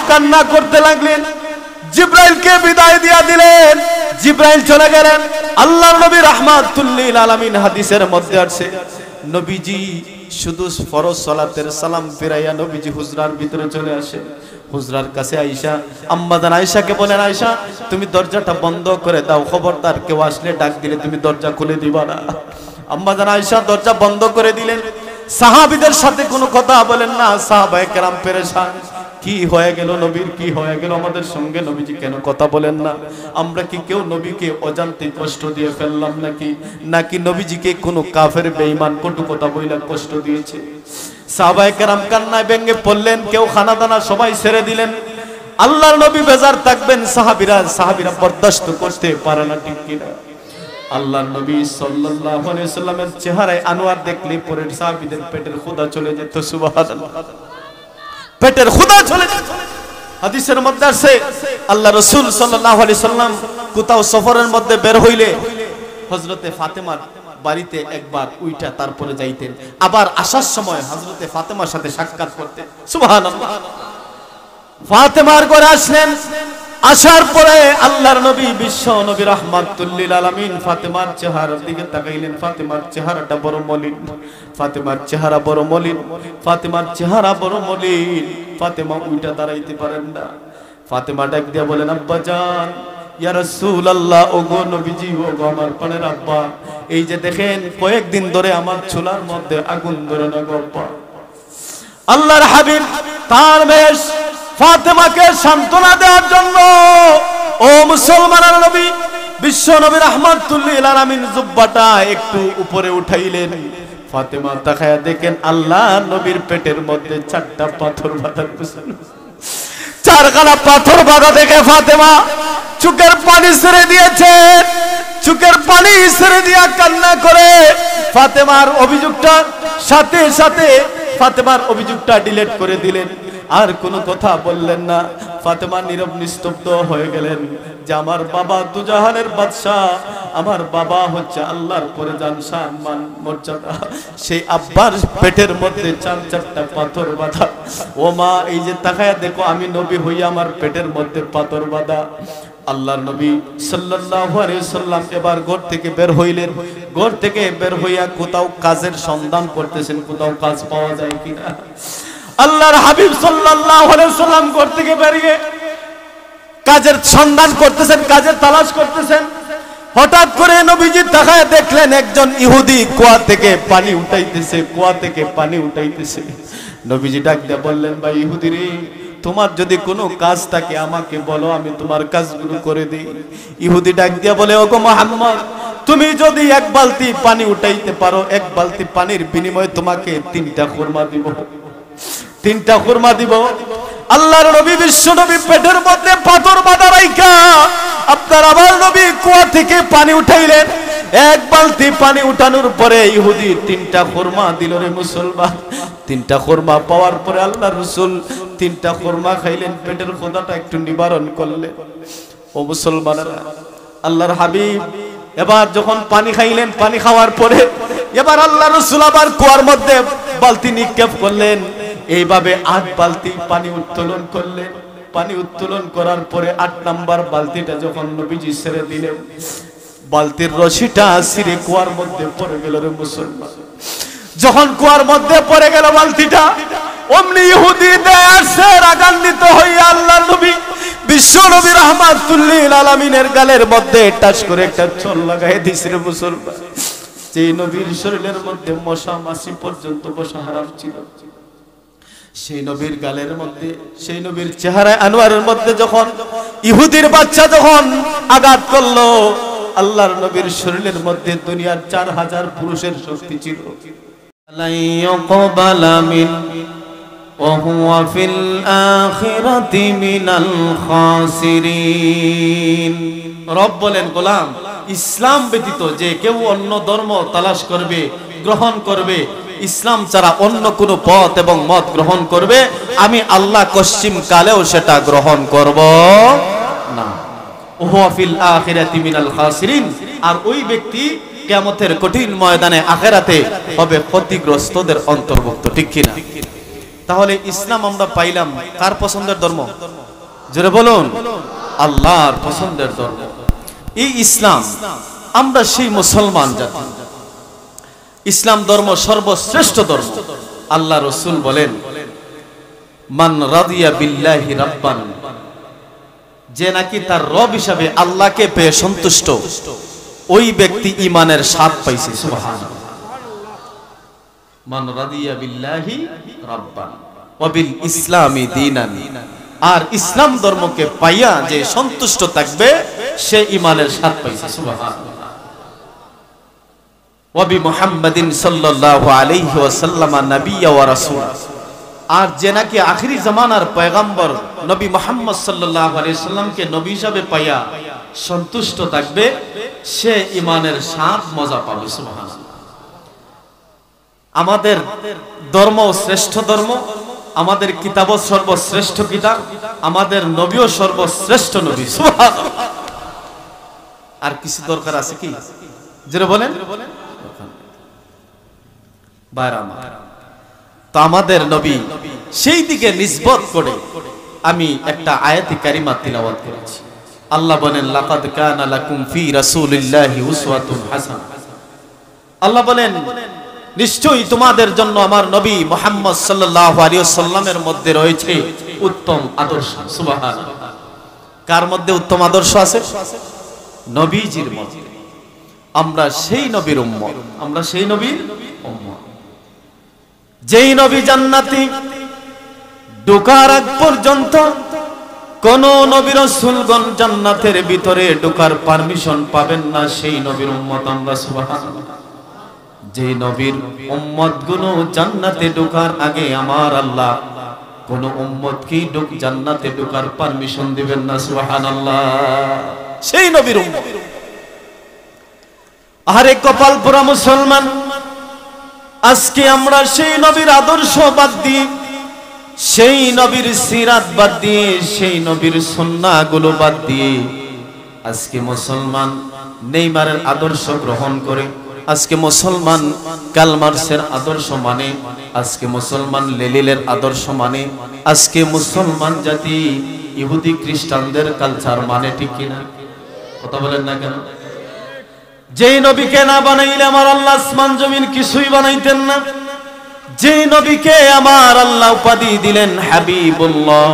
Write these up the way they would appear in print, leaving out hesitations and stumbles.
কান্না করতে লাগলেন। জিব্রাইলকে বিদায় দিয়া দিলেন। জিব্রাইল চলে গেলেন। আল্লাহর নবী রাহমাতুল লিল আলামিন হাদিসের মধ্যে আছে নবীজি শুধু ফরজ সালাতের সালাম ফিরাইয়া নবীজি হুজরার ভিতরে চলে আসে। হুজরার কাছে আয়েশা আম্মা জান আয়েশাকে বলেন, আয়েশা তুমি দরজাটা বন্ধ করে দাও, খবরদার কেউ আসলে ডাক দিলে তুমি দরজা খুলে দিবা না। আম্মা জান আয়েশা দরজা বন্ধ করে দিলেন। সাহাবীদের সাথে কোনো কথা বলেন না। সাহাবায়ে কেরাম পেরেশান, কি হয়ে গেল নবীর, কি হয়ে গেল আমাদের সঙ্গে, নবীজি কেন কথা বলেন না? আমরা কি কেউ নবীকে অজান্তে কষ্ট দিয়ে ফেললাম নাকি নবীজিকে কোনো কাফের বেঈমান কটু কথা বইলা কষ্ট দিয়েছে? সাহাবায়ে কেরাম কান্নায় ভেঙে পড়লেন। কেউ খানা দানা সবাই ছেড়ে দিলেন। আল্লাহর নবী বেজার থাকবেন, সাহাবীরা বরদাস্ত করতে পারে না, ঠিক কিনা? আল্লাহর নবী সাল্লাল্লাহু আলাইহি ওয়াসাল্লামের চেহারায় আনোয়ার দেখলে পরের সাহাবীদের পেটের ক্ষুধা চলে যেত। সুবহানাল্লাহ, পেটের ক্ষুধা চলে যেত। হাদিসের মধ্যে আছে আল্লাহ রাসূল সাল্লাল্লাহু আলাইহি সাল্লাম কোথাও সফরের মধ্যে বের হইলে হযরতে ফাতেমার বাড়িতে একবার উইটা তারপরে যাইতেন। আবার আসার সময় হযরতে ফাতেমার সাথে সাক্ষাৎ করতেন। সুবহানাল্লাহ। ফাতেমার ঘরে আসলেন। আসার পরে আল্লাহর নবী বিশ্ব নবী রাহমাতুল লিল আলামিন ফাতেমার চেহারার দিকে তাকাইলেন। ফাতেমার চেহারাটা বড় মলিন, ফাতেমার চেহারা বড় মলিন, ফাতেমার চেহারা বড় মলিন। ফাতেমা উইটা দাঁড়াইতে পারেন না। ফাতেমা ডাক দিয়া বলেন, আব্বা জান, ইয়া রাসূলুল্লাহ, ওগো নবীজি, ওগো আমার প্রাণের আব্বা, এই যে দেখেন কয়েকদিন ধরে আমার চুলার মধ্যে আগুন ধরে না গো আব্বা। আল্লাহর হাবিব তার বেশ ফাতেমাকে সান্ত্বনা দেওয়ার জন্য ও মুসলমানের নবী বিশ্ব নবী রাহমাতুল লিল আলামিন জুব্বাটা একটু উপরে উঠাইলেন। ফাতেমা তাকায়া দেখেন আল্লাহর নবীর পেটের মধ্যে চারটা পাথর বাঁধা। চারখানা পাথর বাঁধা দেখে ফাতেমা চোখের পানি ছেড়ে দিয়েছে। চোখের পানি ছেড়ে দিয়া কান্না করে ফাতেমার অভিযোগটা সাথে সাথে ফাতেমার অভিযোগটা ডিলিট করে দিলেন। আর কোনো কথা বললেন না। ফাতেমা নীরব নিস্তব্ধ হয়ে গেলেন যে আমার বাবা দুজাহানের বাদশা, আমার বাবা হচ্ছে আল্লাহর পরে জান সম্মান মর্যাদা, সেই আব্বার পেটের মধ্যে চারটা পাথর বাঁধা। ও মা, এই যে তাকায়া দেখো, আমি নবী হইয়া আমার পেটের মধ্যে পাথর বাঁধা। আল্লাহর নবী সাল্লাল্লাহু আলাইহি সাল্লাম এবার ঘর থেকে বের হইলেন। ঘর থেকে বের হইয়া কোথাও কাজের সন্ধান করতেছেন, কোথাও কাজ পাওয়া যায় কিনা। আল্লাহর হাবিব সাল্লাল্লাহু আলাইহি সাল্লাম ঘর থেকে বেরিয়ে কাজের সন্ধান করতেছেন, কাজের তালাশ করতেছেন। হঠাৎ করে নবীজি তাকায় দেখলেন একজন ইহুদি কুয়া থেকে পানি উঠাইতেছে, কুয়া থেকে পানি উঠাইতেছে। নবীজি ডাক দিয়ে বললেন, ভাই ইহুদি রে, তোমার যদি কোনো কাজ থাকে আমাকে বলো, আমি তোমার কাজগুলো করে দিই। ইহুদি ডাক দিয়া বলে, ওগো মুহাম্মদ, তুমি যদি এক বালতি পানি উঠাইতে পারো, এক বালতি পানির বিনিময়ে তোমাকে 3টা খুরমা দিব, 3টা খুরমা দিব। আল্লাহর নবী বিশ্ব নবী পেটের মধ্যে পাথর বাঁধা রাইখা আপনার আমার নবী কুয়া থেকে পানি উঠাইলেন। এক বালতি পানি উঠানোর পরে ইহুদি 3টা খুরমা দিল রে মুসলমান। 3টা খুরমা পাওয়ার পরে আল্লাহর রাসূল 3টা খুরমা খাইলেন, পেটের ক্ষুধাটা একটু নিবারণ করলেন। ও মুসলমানেরা, আল্লাহর হাবিব এবার যখন পানি খাইলেন, পানি খাওয়ার পরে এবার আল্লাহর রাসূল আবার কুয়ার মধ্যে বালতি নিক্ষেপ করলেন। এইভাবে 8 বালতি পানি উত্তোলন করলেন। পানি উত্তোলন করার পরে 8 নাম্বার বালতিটা যখন নবীজি ছেড়ে দিলেন, বালতির রশিটা ছিঁড়ে কুয়ার মধ্যে পড়ে গেল রে মুসলমান। যখন কুয়ার মধ্যে পড়ে গেল বালতিটা, অমনি ইহুদি দেশে রাগান্বিত হইয়া আল্লাহর নবী বিশ্ব নবী রাহমাতুল লিল আলামিনের গালের মধ্যে টাচ করে একটা চল লাগাই দিছে রে মুসলমান। যে নবীর শরীরের মধ্যে মশা মাছি পর্যন্ত বসা হারাম ছিল, সেই নবীর গালের মধ্যে, সেই নবীর চেহারায় আনোয়ারের মধ্যে যখন ইহুদির বাচ্চা যখন আঘাত করলো, আল্লাহর নবীর শরীরের মধ্যে দুনিয়ার 4000 পুরুষের শক্তি ছিল। ওয়াহুয়া ফিল আখিরাতি মিনাল খাসিরিন। রব বলেন, গোলাম, ইসলাম ব্যতীত যে কেউ অন্য ধর্ম তালাশ করবে, গ্রহণ করবে, ইসলাম ছাড়া অন্য কোনো পথ এবং মত গ্রহণ করবে, আমি আল্লাহ পশ্চিম কালেও সেটা গ্রহণ করব না। ওহুয়া ফিল আখিরাতি মিনাল খাসিরিন। আর ওই ব্যক্তি কিয়ামতের কঠিন ময়দানে আখিরাতে হবে ক্ষতিগ্রস্তদের অন্তর্ভুক্ত, ঠিক কি না? তাহলে ইসলাম আমরা পাইলাম কার পছন্দের ধর্ম? জোরে বলুন, আল্লাহর পছন্দের ধর্ম এই ইসলাম। আমরা সেই মুসলমান জাতি। ইসলাম ধর্ম সর্বশ্রেষ্ঠ ধর্ম। আল্লাহ রাসূল বলেন, মান রাদিয়া বিল্লাহি রাব্বান, যে নাকি তার রব হিসাবে আল্লাহকে পেয়ে সন্তুষ্ট, ওই ব্যক্তি ঈমানের স্বাদ পাইছে। সুবহানাল্লাহ। মান রাদিয়া বিল্লাহি রাব্বান ওয়া বিল ইসলামি দীনান, আর ইসলাম ধর্মকে পাইয়া যে সন্তুষ্ট থাকবে সে ঈমানের স্বাদ পাইছে। সুবহানাল্লাহ। ওয়া বি মুহাম্মাদিন সাল্লাল্লাহু আলাইহি ওয়াসাল্লাম নাবিয়্যা ওয়া রাসূল, আর যে নাকি আখিরি জামানার পয়গম্বর নবী মুহাম্মদ সাল্লাল্লাহু আলাইহি ওয়াসাল্লামকে নবী হিসাবে পাইয়া সন্তুষ্ট থাকবে সে ঈমানের স্বাদ মজা পাবে। সুবহানাল্লাহ। আমাদের ধর্ম শ্রেষ্ঠ ধর্ম, আমাদের কিতাবও সর্বশ্রেষ্ঠ কিতাব, আমাদের নবীও সর্বশ্রেষ্ঠ নবী। সুবহানাল্লাহ। আর কিছু দরকার আছে কি? যেটা বলেন বাইরামা। তো আমাদের নবী সেই দিকে নিসবত করে আমি একটা আয়াতে কারিমা তিলাওয়াত করেছি। আল্লাহ বলেন, লাকাদ কানা লাকুম ফি রাসূলিল্লাহি উসওয়াতুন হাসানাহ। আল্লাহ বলেন, নিশ্চয়ই তোমাদের জন্য আমার নবী মুহাম্মদ সাল্লাল্লাহু আলাইহি ওয়াসাল্লামের মধ্যে রয়েছে উত্তম আদর্শ। সুবহানাল্লাহ। কার মধ্যে উত্তম আদর্শ আছে? নবীজির মধ্যে। আমরা সেই নবীর উম্মত, আমরা সেই নবীর উম্মত। যেই নবী জান্নাতি ঢোকার আগ পর্যন্ত কোন নবী রাসূলগণ জান্নাতের ভিতরে ঢোকার পারমিশন পাবেন না, সেই নবীর উম্মত আমরা। সুবহানাল্লাহ। যে নবীর উম্মতগুলো জান্নাতে ঢোকার আগে আমার আল্লাহ কোন উম্মতকে জান্নাতে ঢোকার পারমিশন দিবেন না। সুবহানাল্লাহ। সেই নবীর উম্মত। আরে কপাল পোড়া মুসলমান, আজকে আমরা সেই নবীর আদর্শ বাদ দিয়ে, সেই নবীর সিরাত বাদ দিয়ে, সেই নবীর সুন্নাহগুলো বাদ দিয়ে আজকে মুসলমান নেইমারের আদর্শ গ্রহণ করে, আজকে মুসলমান কার্ল মার্ক্সের আদর্শ মানে, আজকে মুসলমান লেনিনের আদর্শ মানে, আজকে মুসলমান জাতি ইহুদি খ্রিস্টানদের কালচার মানে। ঠিক কিনা? কথা বলেন না কেন? যেই নবীকে না বানাইলে আমার আল্লাহ আসমান জমিন কিছুই বানাইতেন না। যেই নবীকে আমার আল্লাহ উপাধি দিলেন হাবিবুল্লাহ,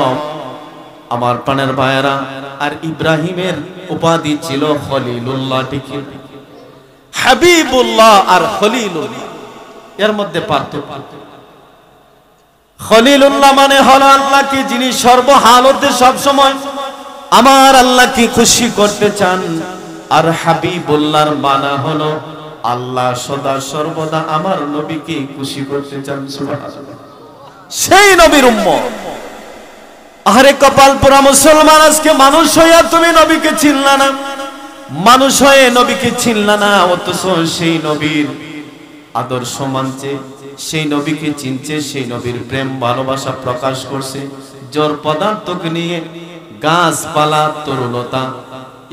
আমার প্রাণের ভাইয়েরা, আর ইব্রাহিমের উপাধি ছিল খলিলুল্লাহ। ঠিক হাবিবুল্লাহ আর খলিলুল্লাহ এর মধ্যে পার্থক্য। খলিলুল্লাহ মানে হলো আল্লাহকে যিনি সর্বহালতে সব সময় আমার আল্লাহকে খুশি করতে চান, আর হাবিবুল্লাহর মানা হলো আল্লাহ সদা সর্বদা আমার নবীকে খুশি করতে চান। সুবহানাল্লাহ। সেই নবীর উম্মত। আরে কপাল পোড়া মুসলমান, আজকে মানুষ হইয়া তুমি নবীকে চিনলা না, মানুষ হয়ে নবীকে চিনলা না, অথচ সেই নবীর আদর্শ মানছে, সেই নবীকে চিনছে, সেই নবীর প্রেম ভালোবাসা প্রকাশ করছে। জড় পদার্থকে নিয়ে গাছপালা, তরুলতা,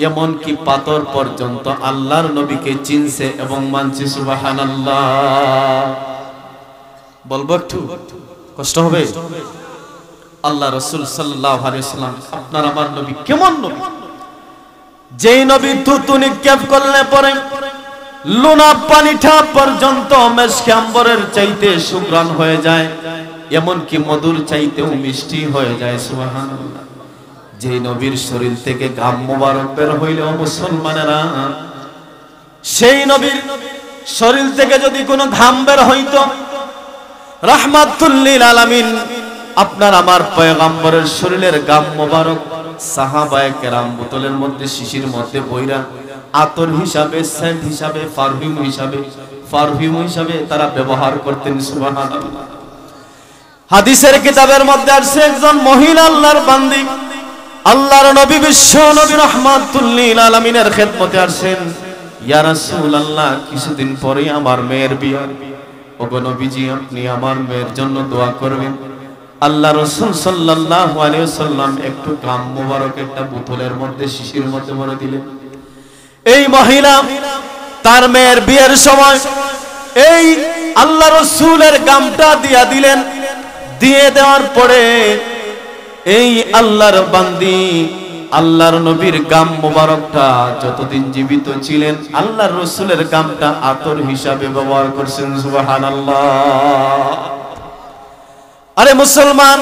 এমনকি পাথর পর্যন্ত আল্লাহর নবীকে চিনছে এবং মানছে। সুবহানাল্লাহ। বলবো একটু কষ্ট হবে? আল্লাহ রাসূল সাল্লাল্লাহু আলাইহি ওয়াসাল্লাম আপনার আমার নবী কেমন নবী? যেই নবী থুতু নিক্ষেপ করলে পরে লোনা পানিটা পর্যন্ত মেশকে আম্বরের চাইতে সুগ্রাণ হয়ে যায়, এমনকি মধুর চাইতেও মিষ্টি হয়ে যায়। সুবহানাল্লাহ। যে নবীর শরীর থেকে ঘাম মোবারক বের হইলেও মুসলমানেরা, সেই নবীর শরীর থেকে যদি কোনো ঘাম বের হইতো, রাহমাতুল লিল আলামিন আপনার আমার পয়গম্বরের শরীরের ঘাম মোবারক সাহাবায়ে কেরাম বোতলের মধ্যে, শিশির মধ্যে বইরা আতর হিসাবে, সেন্ট হিসাবে, পারফিউম হিসাবে তারা ব্যবহার করতেন। সুবহানাল্লাহ। হাদিসের কিতাবের মধ্যে আছে, একজন মহিলা আল্লাহর বান্দি, আল্লাহর নবী বিশ্ব নবী রাহমাতুল লিল আলামিনের খেদমতে আসেন। ইয়া রাসূলুল্লাহ, কিছুদিন পরে আমার মেয়ের বিয়ে, ওগো নবীজি আপনি আমার মেয়ের জন্য দোয়া করবেন। আল্লাহ রাসূল সাল্লাল্লাহু আলাইহি ওয়াসাল্লাম একটু গাম মোবারক একটা বোতলের মধ্যে, শিশির মধ্যে ভরে দিলেন। এই মহিলা তার মেয়ের বিয়ের সময় এই আল্লাহ রাসূলের গামটা দিয়া দিলেন। দিয়ে দেওয়ার পরে এই আল্লাহর বান্দি আল্লাহর নবীর গাম মোবারকটা যতদিন জীবিত ছিলেন আল্লাহর রাসূলের গামটা আতর হিসাবে ব্যবহার করছেন। সুবহানাল্লাহ। আরে মুসলমান,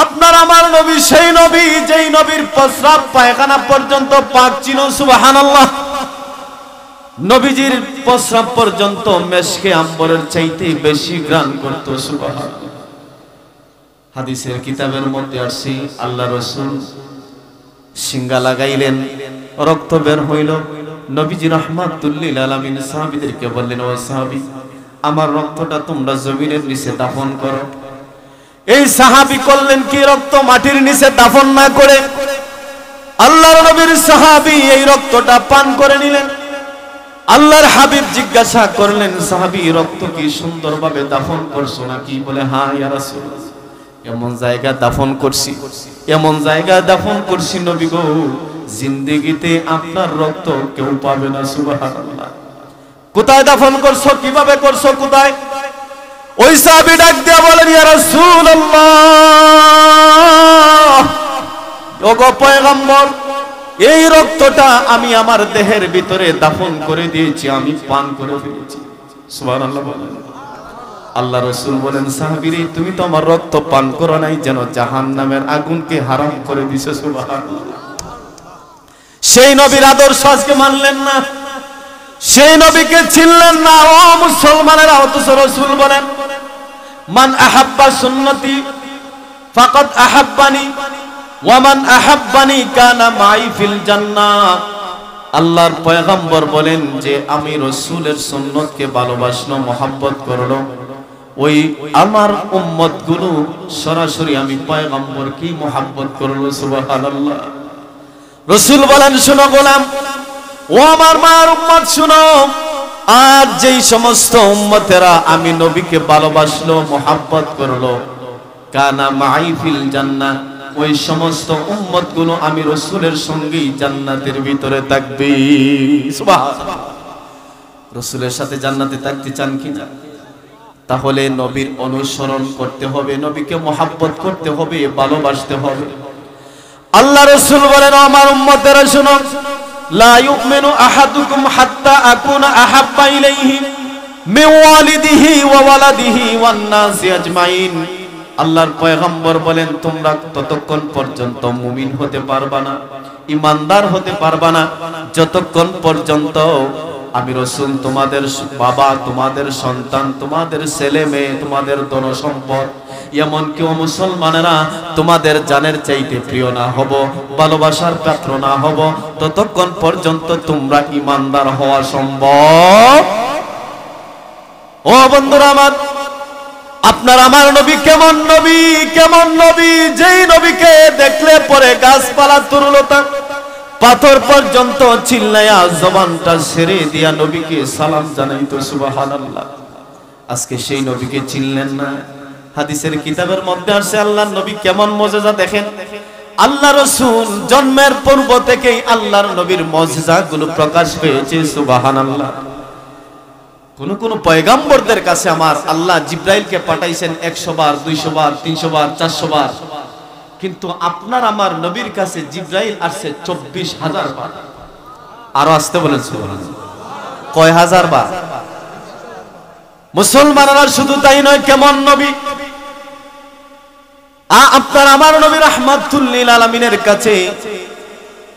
আপনার আমার নবী সেই নবী যেই নবীর প্রস্রাব পায়খানা পর্যন্ত পাক ছিল। সুবহানাল্লাহ। নবীজির প্রস্রাব পর্যন্ত মেশকে আম্বরের চাইতে বেশি ঘ্রাণ করত। সুবহানাল্লাহ। হাদিসের কিতাবের মধ্যে আসছে আল্লাহ রাসূল সিঙ্গা লাগাইলেন, রক্ত বের হইল। নবীজি রাহমাতুল লিল আলামিন সাহাবীদেরকে বললেন, ও সাহাবী, আমার রক্তটা তোমরা জমিনের নিচে দাফন করো। এই সাহাবী করলেন কি, রক্ত মাটির নিচে দাফন না করে আল্লাহর নবীর সাহাবী এই রক্তটা পান করে নিলেন। আল্লাহর হাবিব জিজ্ঞাসা করলেন, সাহাবী রক্ত কি সুন্দরভাবে দাফন করছো নাকি? বলে, হ্যাঁ ইয়া রাসূলুল্লাহ, এমন জায়গা দাফন করছি, এমন জায়গা দাফন করছি নবী গো, জিন্দেগিতে আপনার রক্ত কেউ পাবে না। সুবহানাল্লাহ। কোথায় দাফন করছো, কিভাবে করছো, কোথায়? ওই সাহাবী ডাক দিয়া বলেন, ইয়া রাসূলুল্লাহ, ওগো পয়গম্বর, এই রক্তটা আমি আমার দেহের ভিতরে দাফন করে দিয়েছি, আমি পান করে ফেলেছি। সুবহানাল্লাহ বলেন। আল্লাহ রাসূল বলেন, সাহাবীরে তুমি তো আমার রক্ত পান করো নাই, যেন জাহান্নামের আগুনকে হারাম করে দিছো। সুবহানাল্লাহ। সেই নবীর আদর্শ আজকে মানলেন না, সেই নবীকে চিনলেন না। ও মুসলমানেরা, অথচ রাসূল বলেন, মান আহাব্বা সুন্নতি ফাকাদ আহাব্বানি ওয়া মান আহাব্বানি কানা মাই ফিল জান্নাহ। আল্লাহর পয়গম্বর বলেন যে আমি রাসূলের সুন্নতকে ভালোবাসলো, মহব্বত করলো, ওই আমার উম্মতগুলো সরাসরি আমি পয়গম্বরকে মহব্বত করলো। সুবহানাল্লাহ। রাসূল বলেন, শুনো গোলাম, ও আমার মার উম্মত শুনো, আর যেই সমস্ত উম্মতেরা আমি নবীকে ভালোবাসলো, মহব্বত করলো, কানা মাই ফিল জান্নাহ, ওই সমস্ত উম্মতগুলো আমি রাসূলের সঙ্গেই জান্নাতের ভিতরে থাকবে। সুবহানাল্লাহ। রাসূলের সাথে জান্নাতে থাকতে চান কিনা? তাহলে নবীর অনুসরণ করতে হবে, নবীকে মহব্বত করতে হবে, ভালোবাসতে হবে। আল্লাহ রাসূল বলেন, আমার উম্মতেরা শুনো, লা ইউমিনু আহাদুকুম হাত্তা আকুনা আহাব্বা ইলাইহি মিন ওয়ালিদিহি ওয়া ওয়ালাদিহি ওয়ান নাসি আজমাইন। আল্লাহর পয়গম্বর বলেন, তোমরা ততক্ষণ পর্যন্ত মুমিন হতে পারবা না, ইমানদার হতে পারবা না, যতক্ষণ পর্যন্ত আমি রাসূল তোমাদের বাবা, তোমাদের সন্তান, তোমাদের ছেলে মেয়ে, তোমাদের ধনসম্পদ, এমনকি মুসলমানেরা তোমাদের জানের চাইতে প্রিয় না হব, ভালোবাসার পাত্র না হব, ততক্ষণ পর্যন্ত তোমরা ইমানদার হওয়া সম্ভব। ও বন্ধুরা আমার, আপনার আমার নবী কেমন নবী, কেমন নবী, যেই নবীকে দেখলে পরে গাছপালা তরুলতা পাথর পর্যন্ত চিল্লায়া জবানটা ছেড়ে দিয়া নবীকে সালাম জানাইতো। সুবহানাল্লাহ। আজকে সেই নবীকে চিনলেন না। হাদিসের কিতাবের মধ্যে আসছে আল্লাহর নবী কেমন মুজিজা দেখেন। আল্লাহ রাসূল জন্মের পূর্ব থেকেই আল্লাহর নবীর মুজিজাগুলো প্রকাশ পেয়েছে। সুবহানাল্লাহ। কোন পয়গম্বরদের কাছে আমার আল্লাহ জিবরাইলকে পাঠাইছেন 100 বার, 200 বার, 300 বার, 400 বার, কিন্তু আপনার আমার নবীর কাছে জিবরাইল আসছে 24,000 বার। আরো আসতে বলেন সুবহানাল্লাহ। কয় হাজার বার? মুসলমানরা শুধু তাই নয়, কেমন নবী, আপনার আমার নবী রাহমাতুল লিল আলামিনের কাছে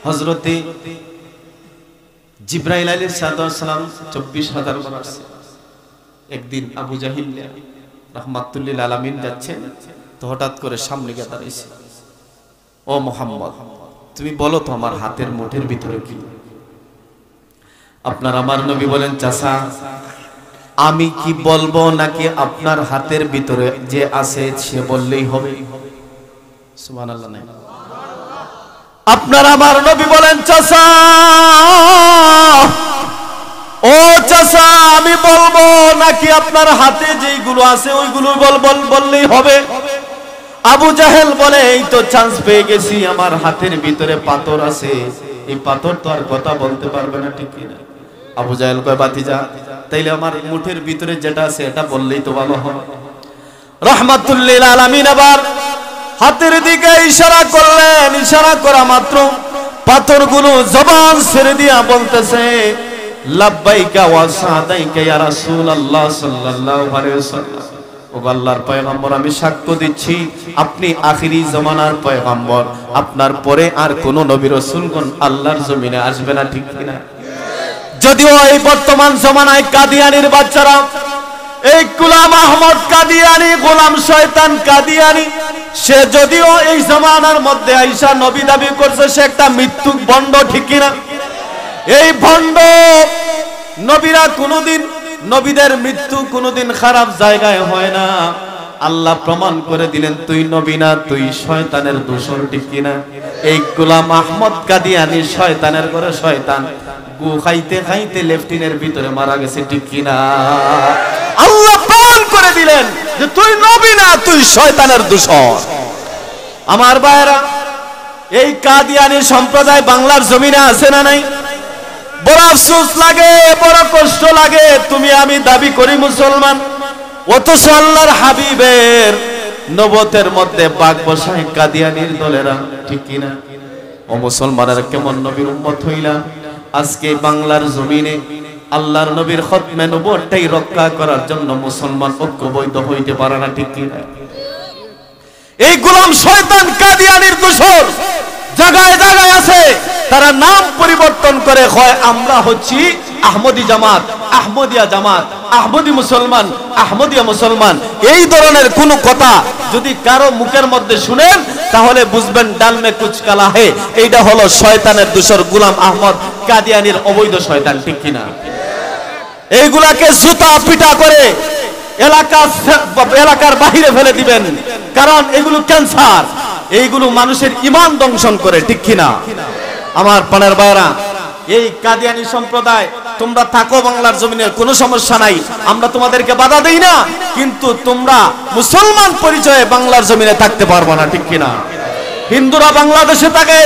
হযরতে জিবরাইল আলাইহিস সালাম 24,000 বার আসছে। একদিন আবু জাহিল রাহমাতুল লিল আলামিন যাচ্ছেন, তো হঠাৎ করে সামনে গিয়ে দাঁড়াইছে, ও মুহাম্মদ, তুমি বলো তো আমার হাতের মুঠের ভিতরে কি? আপনার আমার নবী বলেন, চাচা আমি কি বলবো নাকি আপনার হাতের ভিতরে যে আছে সে বললেই হবে? সুবহানাল্লাহ। নাই আপনার আমার নবী বলেন, চাচা, ও চাচা আমি বলবো নাকি আপনার হাতে যেইগুলো আছে ওইগুলো বললেই হবে? আবু জাহেল বলে, এই তো চান্স পেয়ে গেছি, আমার হাতের ভিতরে পাথর আছে, এই পাথর তো আর কথা বলতে পারবে না, ঠিক কিনা? আবু জাহেল কয়, বাতিজা তাইলে আমার মুঠের ভিতরে যেটা আছে এটা বললেই তো ভালো হয়। রাহমাতুল লিল আলামিন আবার হাতের দিকে ইশারা করলেন। ইশারা করা মাত্র পাথরগুলো জবান ছেড়ে দিয়া বলতেছে লাব্বাইকা ওয়া সাদাইকা ইয়া রাসূলুল্লাহ সাল্লাল্লাহু আলাইহি ওয়াসাল্লাম। ও আল্লাহর পয়গম্বর, আমি সাক্ষ্য দিচ্ছি আপনি আখিরি জামানার পয়গম্বর, আপনার পরে আর কোন নবী রাসূলগণ আল্লাহর জমিনে আসবে না, ঠিক কিনা? যদিও এই বর্তমান জামানায় কাদিয়ানির বাচ্চারা, এই গোলাম আহমদ কাদিয়ানি, গোলাম শয়তান কাদিয়ানি, সে যদিও এই জামানার মধ্যে আইসা নবী দাবি করছে, সে একটা মৃত্যুক ভণ্ড, ঠিক কিনা? এই ভণ্ড নবীরা কোনদিন, নবীদের মৃত্যু কোনদিন খারাপ জায়গায় হয় না। আল্লাহ প্রমাণ করে দিলেন তুই নবী না, তুই শয়তানের দোসর, ঠিক কিনা? এই গোলাম আহমদ কাদিয়ানি শয়তানের ঘরে শয়তান, গু খাইতে খাইতে লেফটিনের ভিতরে মারা গেছে, ঠিক কিনা? আল্লাহ প্রমাণ করে দিলেন যে তুই নবী না, তুই শয়তানের দোসর। আমার ভাইরা, এই কাদিয়ানি সম্প্রদায় বাংলার জমিনে আছে না নাই? বড় আফসোস লাগে, বড় কষ্ট লাগে। তুমি আমি দাবি করি মুসলমান, অথচ আল্লাহর হাবিবের নবতের মধ্যে বাগ বসায় কাদিয়ানির দলেরা, ঠিক কিনা? ও মুসলমানেরা, কেমন নবীর উম্মত হইলাম? আজকে বাংলার জমিনে আল্লাহর নবীর খতমে নবুয়তটাই রক্ষা করার জন্য মুসলমান ঐক্যবদ্ধ হইতে পারে না, ঠিক কিনা? এই গোলাম শয়তান কাদিয়ানির দোসর জায়গায় জায়গায় আছে। তারা নাম পরিবর্তন করে হয় আমরা হচ্ছি আহমদি জামাত, আহমদিয়া জামাত, আহমদি মুসলমান, আহমদিয়া মুসলমান। এই ধরনের কোন কথা যদি কারো মুখের মধ্যে শুনেন তাহলে বুঝবেন ডালমে কুচকালা হে, এইটা হলো শয়তানের দোসর গোলাম আহমদ কাদিয়ানির অবৈধ শয়তান, ঠিক কিনা? এইগুলাকে জুতা পিটা করে এলাকার বাহিরে ফেলে দিবেন, কারণ এগুলো ক্যান্সার, এইগুলো মানুষের ঈমান দংশন করে, ঠিক কিনা? আমার প্রাণের ভাইরা, এই কাদিয়ানি সম্প্রদায় তোমরা থাকো বাংলার জমিনের, কোনো সমস্যা নাই, আমরা তোমাদেরকে বাধা দেই না, কিন্তু তোমরা মুসলমান পরিচয়ে বাংলার জমিনে থাকতে পারবে না, ঠিক কিনা? হিন্দুরা বাংলাদেশে থাকে,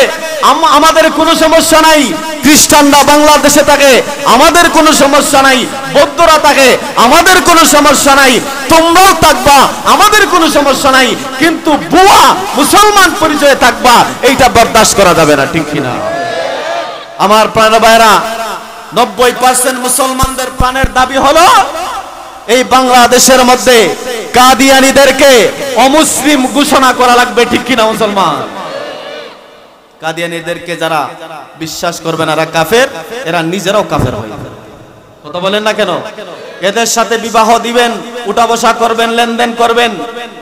আমাদের কোনো সমস্যা নাই। খ্রিস্টানরা বাংলাদেশে থাকে, আমাদের কোনো সমস্যা নাই। বৌদ্ধরা থাকে, আমাদের কোনো সমস্যা নাই। তোমরাও থাকবা, আমাদের কোনো সমস্যা নাই, কিন্তু বুয়া মুসলমান পরিচয়ে থাকবা, এইটা বরদাস্ত করা যাবে না, ঠিক কিনা? আমার প্রাণের ভাইরা, 90% মুসলমানদের প্রাণের দাবি হলো এই বাংলাদেশের মধ্যে কাদিয়ানীদেরকে অমুসলিম ঘোষণা করা লাগবে, ঠিক কিনা মুসলমান? কাদিয়ানীদেরকে যারা বিশ্বাস করবে না, এরা কাফের, এরা নিজেরাও কাফের হয়ে যাবে। কথা বলেন না কেন? এদের সাথে বিবাহ দিবেন, উঠা বসা করবেন, লেনদেন করবেন,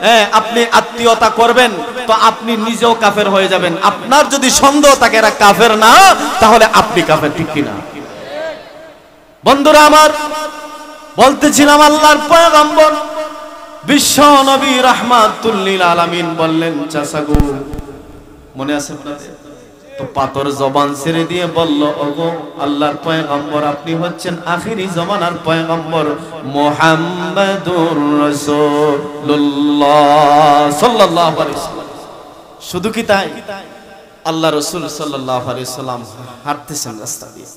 হ্যাঁ, আপনি আত্মীয়তা করবেন, তো আপনি নিজেও কাফের হয়ে যাবেন। আপনার যদি সন্দেহ থাকে এরা কাফের না, তাহলে আপনি কাফের, ঠিক কিনা? বন্ধুরা আমার, বলতেছিলাম আল্লাহর পয়গম্বর বিশ্ব নবী রাহমাতুল লিল আলামিন বললেন, চাচাগো মনে আছে আপনাদের? তো পাথর জবান ছেড়ে দিয়ে বলল, ওগো আল্লাহর পয়গম্বর, আপনি হচ্ছেন আখিরি জামানার পয়গম্বর মুহাম্মাদুর রাসূলুল্লাহ সাল্লাল্লাহু আলাইহি ওয়াসাল্লাম। শুধু কি তাই? আল্লাহ রাসূল সাল্লাল্লাহু আলাইহি ওয়াসাল্লাম হাঁটতেছেন রাস্তা দিয়ে,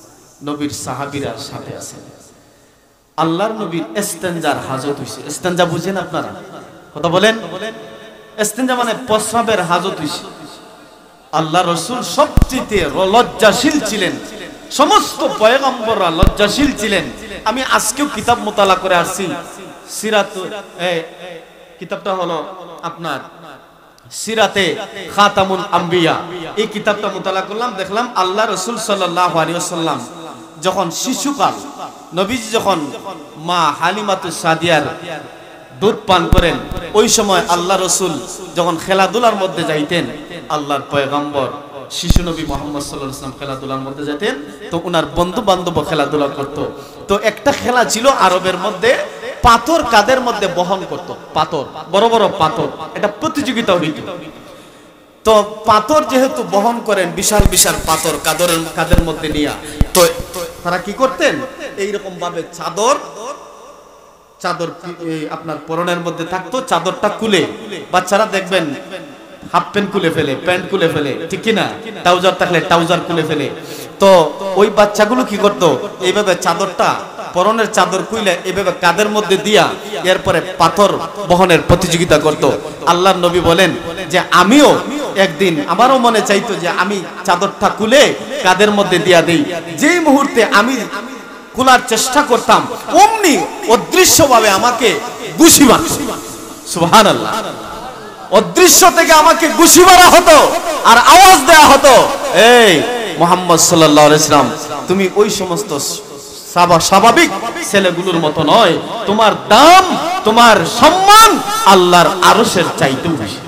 নবীর সাহাবীরা সাথে আছেন। আল্লাহর নবীর ইস্তেনজার হাজত হইছে। ইস্তেনজা বুঝেন আপনারা? কথা বলেন। ইস্তেনজা মানে প্রস্রাবের হাজত হইছে। আল্লাহ রাসূল সবচেয়ে লজ্জাশীল ছিলেন, সমস্ত পয়গম্বররা লজ্জাশীল ছিলেন। আমি আজকেও কিতাব মোতালা করে আসছি, সিরাত, কিতাবটা হলো আপনার সিরাতে খাতামুল আম্বিয়া। এই কিতাবটা মোতালা করলাম, দেখলাম আল্লাহ রাসূল সাল্লাল্লাহু আলাইহি ওয়াসাল্লাম যখন শিশুকাল, নবীজি যখন মা হালিমাতুস সাদিয়ার দুধ পান করেন, ওই সময় আল্লাহ রাসূল যখন খেলাধুলার মধ্যে যাইতেন, আল্লাহর পয়গম্বর শিশু নবী মুহাম্মদ সাল্লাল্লাহু আলাইহি ওয়াসাল্লাম খেলাধুলার মধ্যে যেতেন, তো ওনার বন্ধু বান্ধব খেলাধুলা করত। তো একটা খেলা ছিল আরবের মধ্যে, পাথর কাদের মধ্যে বহন করত, পাথর, বড় বড় পাথর, এটা প্রতিযোগিতা হইত। তো পাথর যেহেতু বহন করেন, বিশাল বিশাল পাথর কাদের মধ্যে নিয়ে, তো তারা কি করতেন, এইরকম ভাবে চাদর আপনার পরনের মধ্যে থাকতো, চাদরটা খুলে, বাচ্চারা দেখবেন হাফ প্যান্ট খুলে ফেলে, প্যান্ট খুলে ফেলে, ঠিক কিনা? ট্রাউজার থাকলে ট্রাউজার খুলে ফেলে। তো ওই বাচ্চাগুলো কি করতো, এইভাবে চাদরটা পরনের চাদর খুইলে এভাবে কাঁধের মধ্যে দিয়া এরপরে পাথর বহনের প্রতিযোগিতা করত। আল্লাহর নবী বলেন যে আমিও একদিন আমারও মনে চাইতো যে আমি চাদরটা খুলে কাঁধের মধ্যে দিয়া দেই। যেই মুহূর্তে আমি খোলার চেষ্টা করতাম অমনি অদৃশ্যভাবে আমাকে ঘুষি মারত। সুবহানাল্লাহ। অদৃশ্য থেকে আমাকে ঘুষি মারা হতো আর আওয়াজ দেয়া হতো, এই মুহাম্মদ সাল্লাল্লাহু আলাইহি সাল্লাম, তুমি ওই সমস্ত স্বাভাবিক ছেলেগুলোর মতো নয়, তোমার দাম তোমার সম্মান আল্লাহর আরশের চাইতেও বেশি।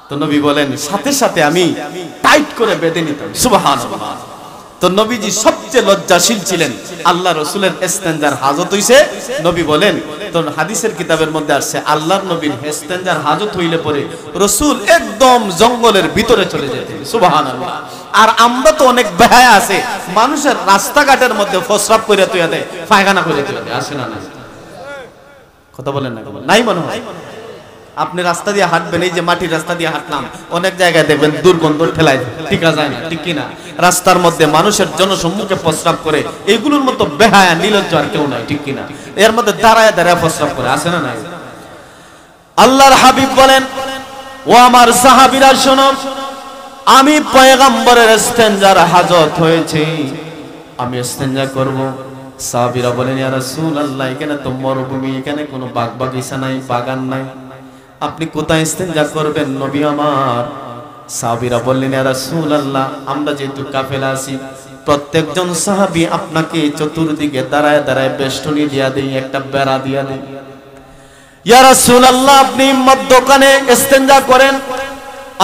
তো নবী বলেন সাথে সাথে আমি টাইট করে বেঁধে নিতাম। সুবহানাল্লাহ। তো নবীজি সবচেয়ে লজ্জাশীল ছিলেন। আল্লাহ রাসূলের ইস্তেনজার হাজত হইছে, নবী বলেন, তো হাদিসের কিতাবের মধ্যে আসছে আল্লাহর নবীর ইস্তেনজার হাজত হইলে পরে রাসূল একদম জঙ্গলের ভিতরে চলে যেতেন। সুবহানাল্লাহ। আর আমরা তো অনেক বেহায়া আছে, মানুষের রাস্তাঘাটের মধ্যে প্রস্রাব করে তুই দেয়, পায়খানা করে তুই দেয়, আসে না? না, কথা বলেন না? নাই মনে হয়। আপনি রাস্তা দিয়ে হাঁটবেন, এই যে মাটির রাস্তা দিয়ে হাঁটলাম, অনেক জায়গায় দেখবেন দুর্গন্ধ ঠেলায় টিকা যায় না, ঠিক কিনা? রাস্তার মধ্যে মানুষের জনসম্মুখে প্রস্রাব করে, এইগুলোর মতো বেহায়া নির্লজ্জ আর কেউ নাই, ঠিক কিনা? এর মধ্যে দাঁড়ায় দাঁড়ায় প্রস্রাব করে, আসে না? নাই। আল্লাহর হাবিব বলেন, ও আমার সাহাবীরা শোনো, আমি পয়গম্বরের ইস্তেনজার হাজত হয়েছে, আমি ইস্তেনজা করব। সাহাবীরা বলেন, ইয়া রাসূলুল্লাহ, এখানে তো মরুভূমি, এখানে কোনো বাগ বাগিচা নাই, বাগান নাই, আপনি কোথায় ইস্তেনজা করবেন নবী আমার? সাহাবীরা বললেন, ইয়া রাসূলুল্লাহ, আমরা যেহেতু কাফেলা আছি, প্রত্যেকজন সাহাবী আপনাকে চতুর্দিকে দাঁড়ায় দাঁড়ায় বেষ্টনী দিয়া দেই, একটা বেড়া দিয়া দেই। ইয়া রাসূলুল্লাহ, আপনি মধ্যখানে ইস্তেনজা করেন।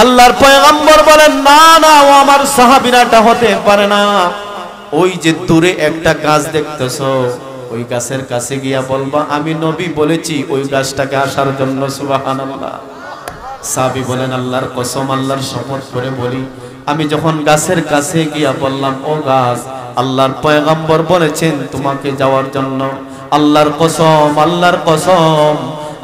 আল্লাহর পয়গম্বর বলেন, না না, ও আমার সাহাবীরা, এটা হতে পারে না। ওই যে দূরে একটা গাছ দেখতেছো, ওই গাছের কাছে গিয়া বলবা আমি নবী বলেছি ওই গাছটাকে আসার জন্য। সুবহানাল্লাহ। সাহাবী বলেন, আল্লাহর কসম, আল্লাহর শপথ করে বলি, আমি যখন গাছের কাছে গিয়া বললাম ও গাছ, আল্লাহর পয়গম্বর বলেছেন তোমাকে যাওয়ার জন্য, আল্লাহর কসম, আল্লাহর কসম,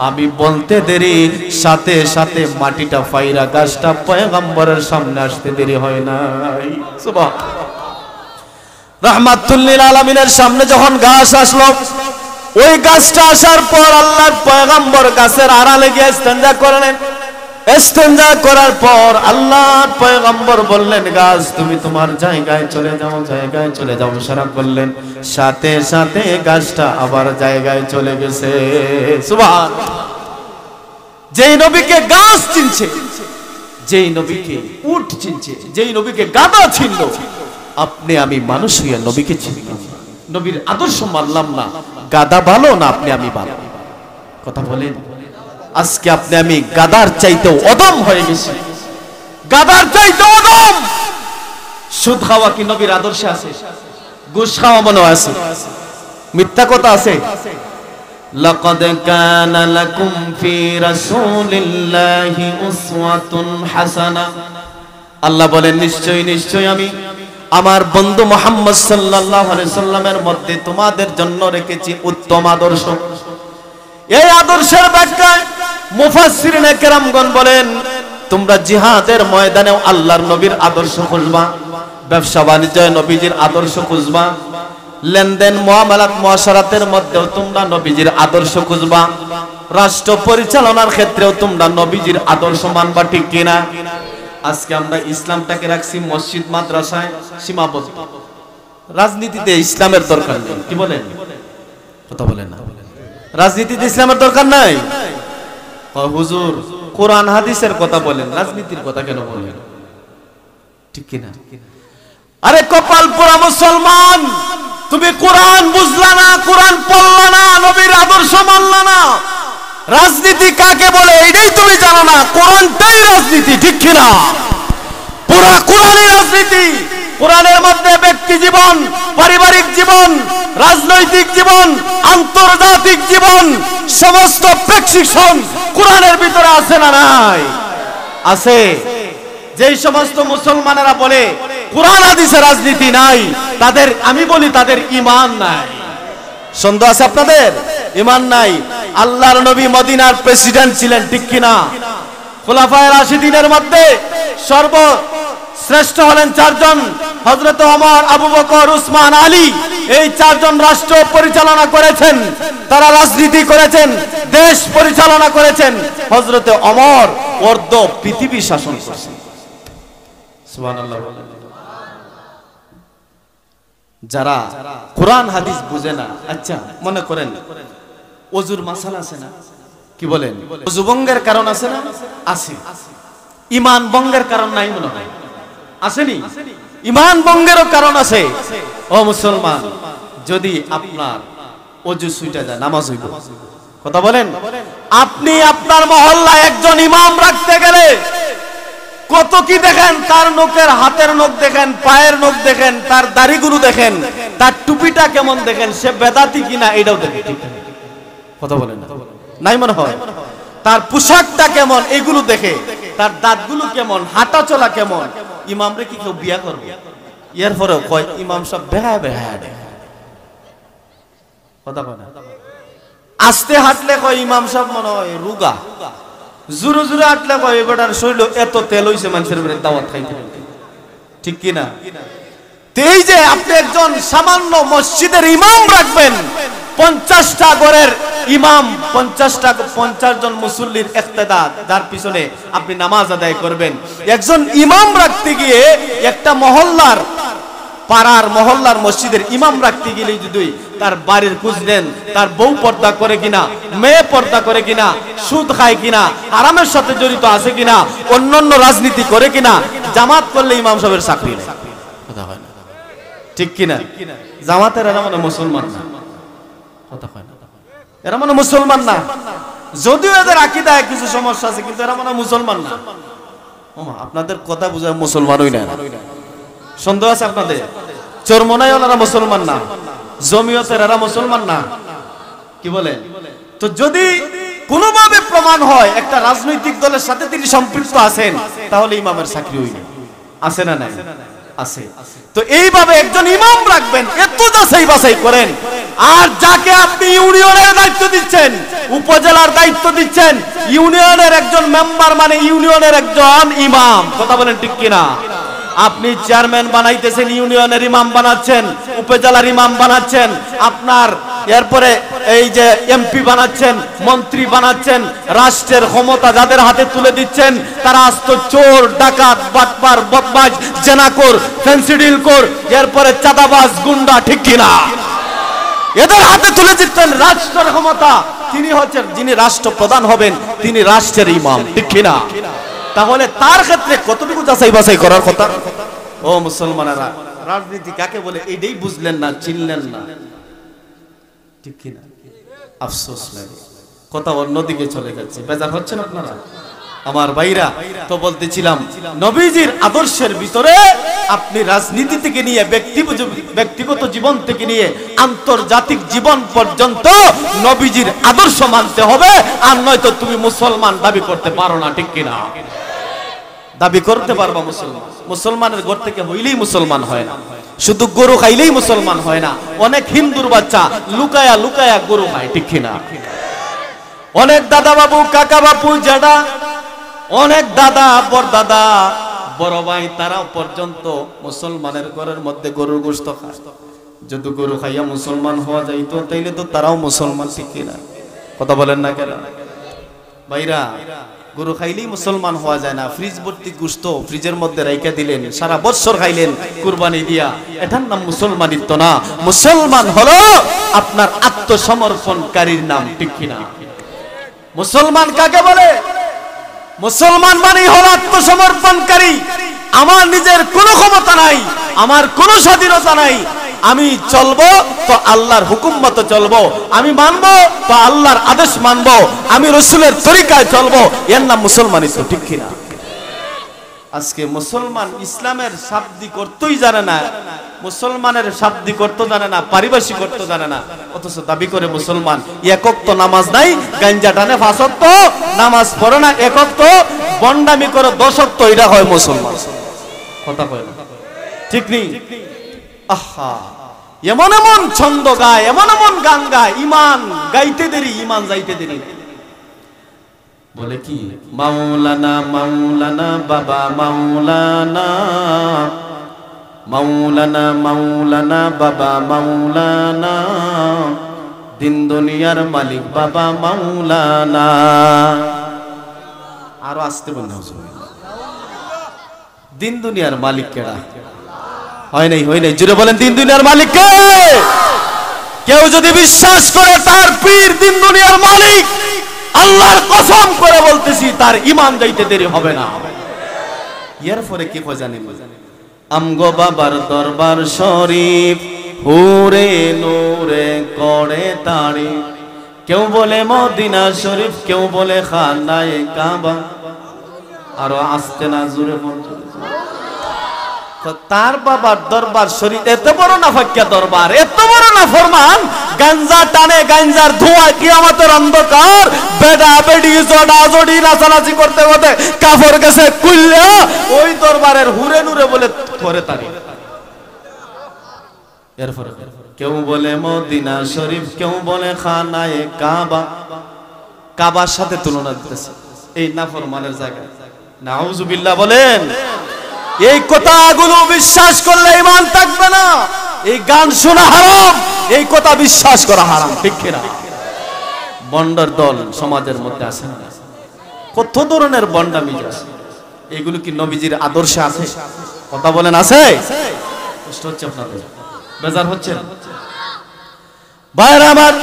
আমি বলতে দেরি, সাথে সাথে মাটিটা ফাইরা গাছটা পয়গম্বরের সামনে আসতে দেরি হয় নাই। সুবহানাল্লাহ। রাহমাতুল লিল আলামিনের সামনে যখন গাছ আসলো, ওই গাছটা আসার পর আল্লাহর পয়গম্বর গাছের আড়ালে গিয়ে ইস্তেনজা করলেন। ইস্তেনজা করার পর আল্লাহর পয়গম্বর বললেন, গাছ তুমি তোমার জায়গায় চলে যাও, জায়গায় চলে যাও, ইশারা করলেন। সাথে সাথে গাছটা আবার জায়গায় চলে গেছে। সুবহানাল্লাহ। যেই নবীকে গাছ চিনছে, যেই নবীকে উট চিনছে, যেই নবীকে গাদা চিনল, আপনি আমি মানুষ হইয়া নবীকে চিনি না, নবীর আদর্শ মানলাম না, গাদা ভালো না আপনি আমি ভালো? কথা বলেন। আজকে আপনি আমি গাদার চাইতেও অদম হয়ে গেছি, গাদার চাইতেও অদম। সুদ খাওয়া কি নবীর আদর্শে আছে? ঘুষ খাওয়া মনে আছে? মিথ্যা কথা আছে? লাকাদ কানা লাকুম ফি রাসূলিল্লাহি উসওয়াতুন হাসানাহ। আল্লাহ বলেন, নিশ্চয়ই নিশ্চয়ই আমি আমার বন্ধু মুহাম্মদ সাল্লাল্লাহু আলাইহি সাল্লামের মধ্যে তোমাদের জন্য রেখেছি উত্তম আদর্শ। এই আদর্শের ব্যাখ্যায় মুফাসসিরিনে কেরামগণ বলেন, তোমরা জিহাদের ময়দানেও আল্লাহর নবীর আদর্শ খুঁজবা, ব্যবসা বাণিজ্যে নবীজির আদর্শ খুঁজবা, লেনদেন মুআমালাত মুআশারাতের মধ্যেও তোমরা নবীজির আদর্শ খুঁজবা, রাষ্ট্র পরিচালনার ক্ষেত্রেও তোমরা নবীজির আদর্শ মানবা, ঠিক কিনা? আজকে আমরা ইসলামটাকে রাখছি মসজিদ মাদ্রাসায় সীমাবদ্ধ। রাজনীতিতে ইসলামের দরকার নেই, কি বলেন? কথা বলেন না। রাজনীতিতে ইসলামের দরকার নাই। হুজুর কোরআন হাদিসের কথা বলেন, রাজনীতির কথা কেন বলেন? ঠিক কিনা? আরে কপাল পোড়া মুসলমান, তুমি কোরআন বুঝলা না, কোরআন পড়লা না, নবীর আদর্শ মানলা না, রাজনীতি কাকে বলে এটাই তুমি জানো না, কোরআনটাই রাজনীতি, ঠিক কিনা? পুরা কোরআনই রাজনীতি। কোরআনের মধ্যে ব্যক্তি জীবন, পারিবারিক জীবন, রাজনৈতিক জীবন, আন্তর্জাতিক জীবন, সমস্ত প্রেসক্রিপশন কোরআনের ভিতরে আছে না নাই? আছে। যেই সমস্ত মুসলমানেরা বলে কোরআন হাদিসে রাজনীতি নাই, তাদের আমি বলি তাদের ঈমান নাই। সন্দেহ আছে আপনাদের? ঈমান নাই। আল্লাহর নবী মদিনার প্রেসিডেন্ট ছিলেন, ঠিক কিনা? খোলাফায়ে রাশিদিনের মধ্যে সর্বশ্রেষ্ঠ হলেন চারজন, হযরত ওমর, আবু বকর, উসমান, আলী এই চারজন রাষ্ট্র পরিচালনা করেছেন, তারা রাজনীতি করেছেন, দেশ পরিচালনা করেছেন। হযরত ওমর অর্ধ পৃথিবী শাসন করেছেন। সুবহানাল্লাহ। যারা কোরআন হাদিস বুঝে না, আচ্ছা মনে করেন ওযুর মাসালা আছে না, কি বলেন, ওযু ভঙ্গের কারণ আছে না? আছে। ঈমান ভঙ্গের কারণ নাই মনে হয়, আসেনি? ঈমান ভঙ্গেরও কারণ আছে। ও মুসলমান, যদি আপনার ওযু ছুটে যায় নামাজ হইব? কথা বলেন। আপনি আপনার মহল্লায় একজন ইমাম রাখতে গেলে কত কি দেখেন, তার নখের হাতের নখ দেখেন, পায়ের নখ দেখেন, তার দাড়িগুলো দেখেন, তার টুপিটা কেমন দেখেন, সে বেদাতি কিনা এটাও দেখেন। ঠিক কথা বলেন নাই মনে হয়? তার পোশাকটা কেমন এগুলো দেখে, তার দাঁতগুলো কেমন, হাঁটা চলা কেমন। ইমামরে কি কেউ বিয়া করবে? এরপরেও কয় ইমাম সব বেহা বেহা কথা কয় না। আস্তে হাঁটলে কয় ইমাম সব মনে হয় রুগা, জুরু জুরু হাঁটলে কয় এবারে শরীর এত তেল হইছে মানুষের উপরে দাওয়াত খাইতে। ঠিক কি না? এই যে আপনি একজন সামান্য মসজিদের ইমাম রাখবেন, 50টা ঘরের ইমাম, 50 জন মুসল্লির ইক্তেদা, যার পিছনে আপনি নামাজ আদায় করবেন। একজন ইমাম রাখতে গিয়ে একটা মহল্লার, পাড়ার মহল্লার মসজিদের ইমাম রাখতে গেলে যদি তার বাড়ির খোঁজ নেন, তার বউ পর্দা করে কিনা, মেয়ে পর্দা করে কিনা, সুদ খায় কিনা, হারামের সাথে জড়িত আছে কিনা, অন্যান্য রাজনীতি করে কিনা, জামাত করলে ইমাম সাহেবের চাকরি নেই। কথা হয় না? ঠিক কিনা? জামাতের এরা মানে মুসলমান না। কথা হয় না? এরা মানে মুসলমান না। যদিও এদের আকীদায় কিছু সমস্যা আছে, কিন্তু এরা মানে মুসলমান না। আপনাদের কথা বুঝায় মুসলমানই না। সন্দেহ আছে আপনাদের? চরমনায় ওনারা মুসলমান না, জমিয়তের এরা মুসলমান না, কি বলেন? তো যদি কোনোভাবে প্রমাণ হয় একটা রাজনৈতিক দলের সাথে তিনি সম্পৃক্ত আছেন, তাহলে ইমামের চাকরি হইল। আছে না নাই? আছে। তো এইভাবে একজন ইমাম রাখবেন, এত যাচাই বাছাই করেন। আর যাকে আপনি ইউনিয়নের দায়িত্ব দিচ্ছেন, উপজেলার দায়িত্ব দিচ্ছেন, ইউনিয়নের একজন মেম্বার মানে ইউনিয়নের একজন ইমাম। কথা বলেন ঠিক কিনা? আপনি চেয়ারম্যান বানাইতেছেন, ইউনিয়নের ইমাম বানাচ্ছেন, উপজেলার ইমাম বানাচ্ছেন, আপনার এরপরে এই যে এমপি বানাচ্ছেন, মন্ত্রী বানাচ্ছেন, রাষ্ট্রের ক্ষমতা যাদের হাতে তুলে দিচ্ছেন, তারা আস্ত চোর, ডাকাত, বাটপার, বদমাশ, জেনাখোর, ফেন্সিডিলখোর, এরপরে চাঁদাবাজ, গুন্ডা। ঠিক কিনা? এদের হাতে তুলে দিচ্ছেন রাষ্ট্রের ক্ষমতা। তিনি হচ্ছেন, যিনি রাষ্ট্রপ্রধান হবেন, তিনি রাষ্ট্রের ইমাম। ঠিক কিনা? তাহলে তার ক্ষেত্রে কতটুকু যাচাই বাছাই করার কথা। ও মুসলমানেরা, রাজনীতি কাকে বলে এটাই বুঝলেন না, চিনলেন না। ঠিক কিনা? আফসোস লাগে, কথা অন্যদিকে চলে যাচ্ছে। বেজার হচ্ছেন আপনারা? আমার ভাইরা, তো বলতেছিলাম নবীজির আদর্শের ভিতরে আপনি রাজনীতি থেকে নিয়ে ব্যক্তিগত জীবন থেকে নিয়ে আন্তর্জাতিক জীবন পর্যন্ত নবীজির আদর্শ মানতে হবে, আর নয়তো তুমি মুসলমান দাবি করতে পারো না। ঠিক কিনা? দাবি করতে পারবা মুসলমান? মুসলমানের ঘর থেকে হইলেই মুসলমান হয় না, শুধু গরু খাইলেই মুসলমান হয় না। অনেক হিন্দুর বাচ্চা লুকায়া লুকায়া গরু খায়। ঠিক কিনা? অনেক দাদা বাবু, কাকা বাবু, জেঠা, অনেক দাদা, বড়দাদা, বড় ভাই, তারাও পর্যন্ত মুসলমানের ঘরের মধ্যে গরুর গোশত খায়। যদি গরু খাইয়া মুসলমান হওয়া যাইতো তাইলে তো তারাও মুসলমান। ঠিক কিনা? কথা বলেন না কেন ভাইরা? গরু খাইলেই মুসলমান হওয়া যায় না। ফ্রিজ ভর্তি গোশত ফ্রিজের মধ্যে রাইখা দিলেন, সারা বছর খাইলেন কুরবানি দিয়া, এটার নাম মুসলমানিত্ব না। মুসলমান হলো আপনার আত্মসমর্পণকারীর নাম। ঠিক কিনা? মুসলমান কাকে বলে? মুসলমান মানেই হলো আত্মসমর্পণকারী। আমার নিজের কোনো ক্ষমতা নাই, আমার কোনো স্বাধীনতা নাই, আমি চলবো তো আল্লাহর হুকুম মতো চলবো, আমি মানবো তো আল্লাহর আদেশ মানবো, আমি রাসূলের তরিকায় চলবো, এর নাম মুসলমানিত্ব। ঠিক কিনা? আজকে মুসলমান ইসলামের শাব্দিক অর্থই জানে না, মুসলমানের শাব্দিক অর্থ জানে না, পারিভাষিক অর্থ জানে না, অথচ দাবি করে মুসলমান। একক তো নামাজ নাই, গাঞ্জা টানে, 5 ওয়াক্ত নামাজ পড়ে না, একক তো বন্ডামি করে 10 ওয়াক্ত, এটা হয় মুসলমান। কথা কয় না? ঠিক নেই? আহা, এমন এমন ছন্দ গায়, এমন এমন গান গায়, ইমান গাইতে দেরি, ইমান যাইতে দেরি। বলে কি মাওলানা মাওলানা বাবা মাওলানা, মাওলানা মাওলানা বাবা মাওলানা, দিন দুনিয়ার মালিক বাবা মাওলানা। আরো আসতে বলতে হবে, দিন দুনিয়ার মালিক কেডা? হয় নাই জুড়ে বলেন, দিন দুনিয়ার মালিক কে? কেউ যদি বিশ্বাস করে তার পীর দিন দুনিয়ার মালিক, আল্লাহর কসম করে বলতেছি তার ঈমান যাইতে দেরি হবে না। এরপরে কি কয় জানেন? আমগো বাবার দরবার শরীফ হুরে নূরে করে তারিফ, কেউ বলে মদিনা শরীফ, কেউ বলে খানায়ে কাবা। আরো আসতে না জোরে বলতে, তার বাবার দরবার শরীফ এত বড় নাফাক্কিয়া দরবার, এত বড় নাফরমান, গাঞ্জা টানে, গাঞ্জার ধোঁয়া, কিয়ামতের অন্ধকার, বেডা বেডি জড়া জড়ি নাচানাচি করতে করতে কাফর গেছে কুল্লা, ওই দরবারের হুরে নূরে বলে করে তারি। এরপরে কেউ বলে মদিনা শরীফ, কেউ বলে খানায়ে কাবা। কাবার সাথে তুলনা দিতেছে এই নাফরমানের জায়গায়। নাউজুবিল্লাহ বলেন। এই কথাগুলো বিশ্বাস করলে ঈমান থাকবে না। এই গান শোনা হারাম, এই কথা বিশ্বাস করা হারাম, ঠিক কিনা? বন্ডার দল সমাজের মধ্যে আছে না? কত ধরনের বন্ডামি আছে। এগুলো কি নবীজির আদর্শে আছে? কথা বলেন, আছে? কষ্ট হচ্ছে আপনাদের, বেজার হচ্ছে? ভাইরা আমার,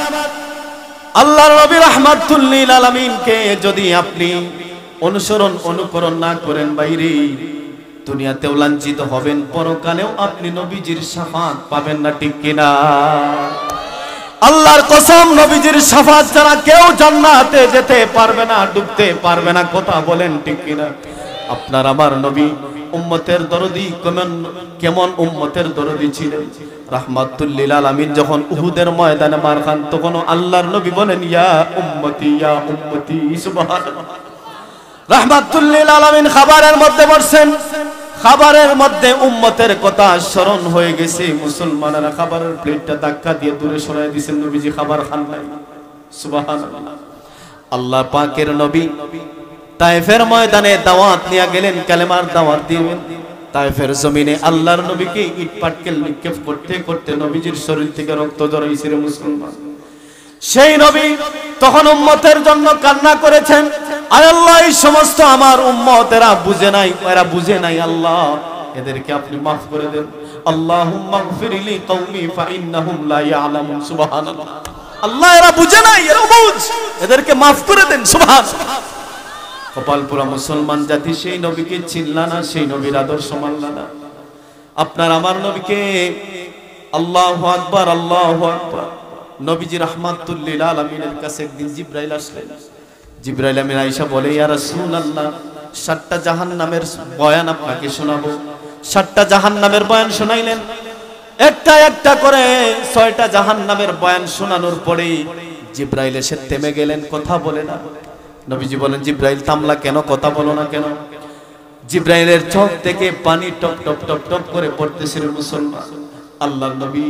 আল্লাহর নবী রাহমাতুল লিল আলামিনকে যদি আপনি অনুসরণ অনুকরণ না করেন বাইরে, দুনিয়াতেও লাঞ্ছিত হবেন, পরকালেও আপনি নবীজির শাফাত পাবেন না, ঠিক কিনা? আল্লাহর কসম, নবীজির শাফাত ছাড়া কেউ জান্নাতে যেতে পারবে না, ডুবতে পারবে না। কথা বলেন, ঠিক কিনা? আপনার আমার নবী উম্মতের দরদি, কেমন উম্মতের দরদি ছিলেন। রাহমাতুল লিল আলামিন যখন উহুদের ময়দানে মার খান, তখন আল্লাহর নবী বলেন, ইয়া উম্মতি ইয়া উম্মতি, সুবহানাল্লাহ। রাহমাতুল লিল আলামিন খাবারের মধ্যে বসেন, খাবারের মধ্যে উম্মতের কথা স্মরণ হয়ে গেছে। মুসলমানেরা খাবারের প্লেটটা ধাক্কা দিয়ে দূরে সরাই দিয়েছেন, নবীজি খাবার খান নাই। সুবহানাল্লাহ। আল্লাহ পাকের নবী তায়েফের ময়দানে দাওয়াত নিয়ে গেলেন, কালেমার দাওয়াত দিবেন। তায়েফের জমিনে আল্লাহর নবীকে ইট পাটকেল নিক্ষেপ করতে করতে নবীজির শরীর থেকে রক্ত ঝরাইছে রে মুসলমান। সেই নবী তখন উম্মতের জন্য কান্না করেছেন, আয় আল্লাহ, এই সমস্ত আমার উম্মতেরা বুঝে নাই, এরা বুঝে নাই, আল্লাহ এদেরকে আপনি মাফ করে দেন। আল্লাহুম্মা গফিরলি কওমি ফাইন্নাহুম লা ইয়ালামুন। সুবহানাল্লাহ। আল্লাহ এরা বুঝে নাই, এরা বুঝ, এদেরকে মাফ করে দেন। সুবহানাল্লাহ। কপালপুরা মুসলমান জাতি সেই নবীকে চিনলা না, সেই নবীর আদর্শ মানলা না। আপনার আমার নবীকে, আল্লাহু আকবার আল্লাহু আকবার। নবীজি রাহমাতুল লিল আলামিনের কাছে একদিন জিবরাইল আসলেন। জিবরাইল আমিন আয়েশা বলে, ইয়া রাসূলুল্লাহ, 7টা জাহান্নামের বয়ান আপনাকে শোনাবো। 7টা জাহান্নামের বয়ান শোনাইলেন। একটা একটা করে 6টা জাহান্নামের বয়ান শোনানোর পরেই জিবরাইল এসে থেমে গেলেন, কথা বলে না। নবীজি বলেন, জিবরাইল থামলা কেন, কথা বলো না কেন? জিবরাইলের চোখ থেকে পানি টপ টপ টপ টপ করে পড়তেছে মুসলমান। আল্লাহর নবী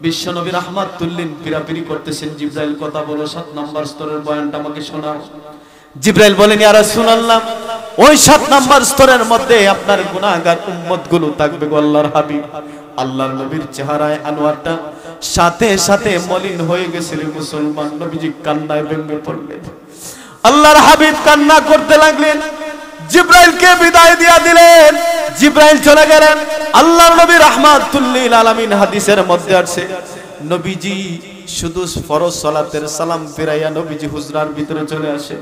বিশ্ব নবী রাহমাতুল লিল পিরাপিরি করতেছেন, জিবরাইল কথা বলো, 7 নম্বর স্তরের বয়ানটা আমাকে শোনাও। জিবরাইল বলেন, ইয়া রাসূলুল্লাহ, ওই 7 নম্বর স্তরের মধ্যে আপনার গুনাহগার উম্মতগুলো থাকবে গো আল্লাহর হাবিব। আল্লাহর নবীর চেহারায় আনোয়ারটা সাথে সাথে মলিন হয়ে গেছিল মুসলমান। নবীজি কান্নায় ভেঙে পড়লেন, আল্লাহর হাবিব কান্না করতে লাগলেন। জিবরাইলকে বিদায় দিয়া দিলেন, জিবরাইল চলে গেলেন। আল্লাহর নবী রাহমাতুল লিল আলামিন হাদিসের মধ্যে আছে, নবীজি শুধু ফরজ সালাতের সালাম ফিরাইয়া নবীজি হুজরার ভিতরে চলে আসে।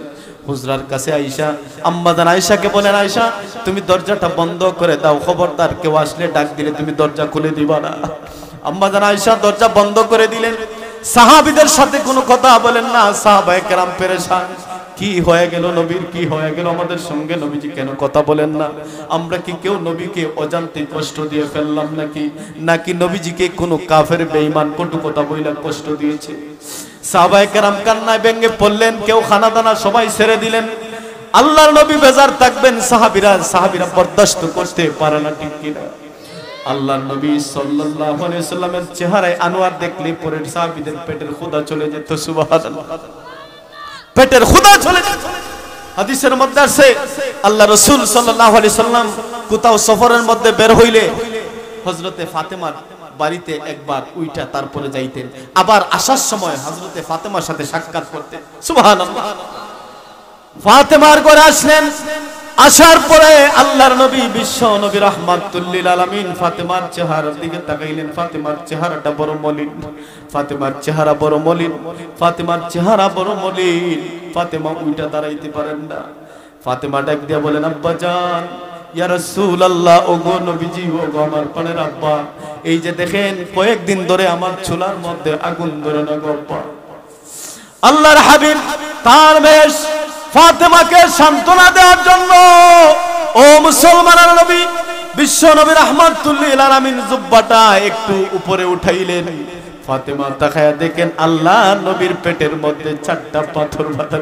হুজরার কাছে আয়েশা, আম্মা জান আয়েশাকে বলেন, আয়েশা তুমি দরজাটা বন্ধ করে দাও, খবরদার কেউ আসলে ডাক দিলে তুমি দরজা খুলে দিবা না। আম্মা জান আয়েশা দরজা বন্ধ করে দিলেন। সাহাবীদের সাথে কোনো কথা বলেন না। সাহাবায়ে কেরাম পেরেশান, কি হয়ে গেল নবীর, কি হয়ে গেল আমাদের সঙ্গে, নবীজি কেন কথা বলেন না? আমরা কি কেউ নবীকে অজান্তে কষ্ট দিয়ে ফেললাম নাকি? নাকি নবীজিকে কোনো কাফের বেঈমান কটু কথা বইলা কষ্ট দিয়েছে? সাহাবায়ে কেরাম কান্নায় ভেঙে পড়লেন, কেউ খানা দানা সবাই ছেড়ে দিলেন। আল্লাহর নবী বেজার থাকবেন, সাহাবীরা বরদাস্ত করতে পারে না, ঠিক কিনা? আল্লাহর নবী সাল্লাল্লাহু আলাইহি সাল্লামের চেহারায় আনোয়ার দেখলে পরে সাহাবীদের পেটের ক্ষুধা চলে যেত। সুবহানাল্লাহ, পেটের ক্ষুধা চলে যেত। হাদিসের মধ্যে আছে, আল্লাহ রাসূল সাল্লাল্লাহু আলাইহি সাল্লাম কোথাও সফরের মধ্যে বের হইলে হযরতে ফাতেমার বাড়িতে একবার উইটা তারপরে যাইতেন, আবার আসার সময় হযরতে ফাতেমার সাথে সাক্ষাৎ করতেন। সুবহানাল্লাহ। ফাতেমার ঘরে আসলেন, আসার পরে আল্লাহর নবী বিশ্ব নবী রাহমাতুল লিল আলামিন ফাতেমার চেহারার দিকে তাকাইলেন। ফাতেমার চেহারাটা বড় মলিন, ফাতেমার চেহারা বড় মলিন, ফাতেমার চেহারা বড় মলিন। ফাতেমা উইটা দাঁড়াইতে পারেন না। ফাতেমা ডাক দিয়া বলেন, আব্বা জান, ইয়া রাসূলুল্লাহ, ওগো নবীজি, ওগো আমার প্রাণের আব্বা, এই যে দেখেন কয়েকদিন ধরে আমার চুলার মধ্যে আগুন ধরে না গো আব্বা। আল্লাহর হাবিব তার বেশ ফাতেমাকে সান্ত্বনা দেওয়ার জন্য ও মুসলমানের নবী বিশ্ব নবী রাহমাতুল লিল আলামিন জুব্বাটা একটু উপরে উঠাইলেন। ফাতেমা তাকায়া দেখেন আল্লাহর নবীর পেটের মধ্যে 4টা পাথর বাঁধা।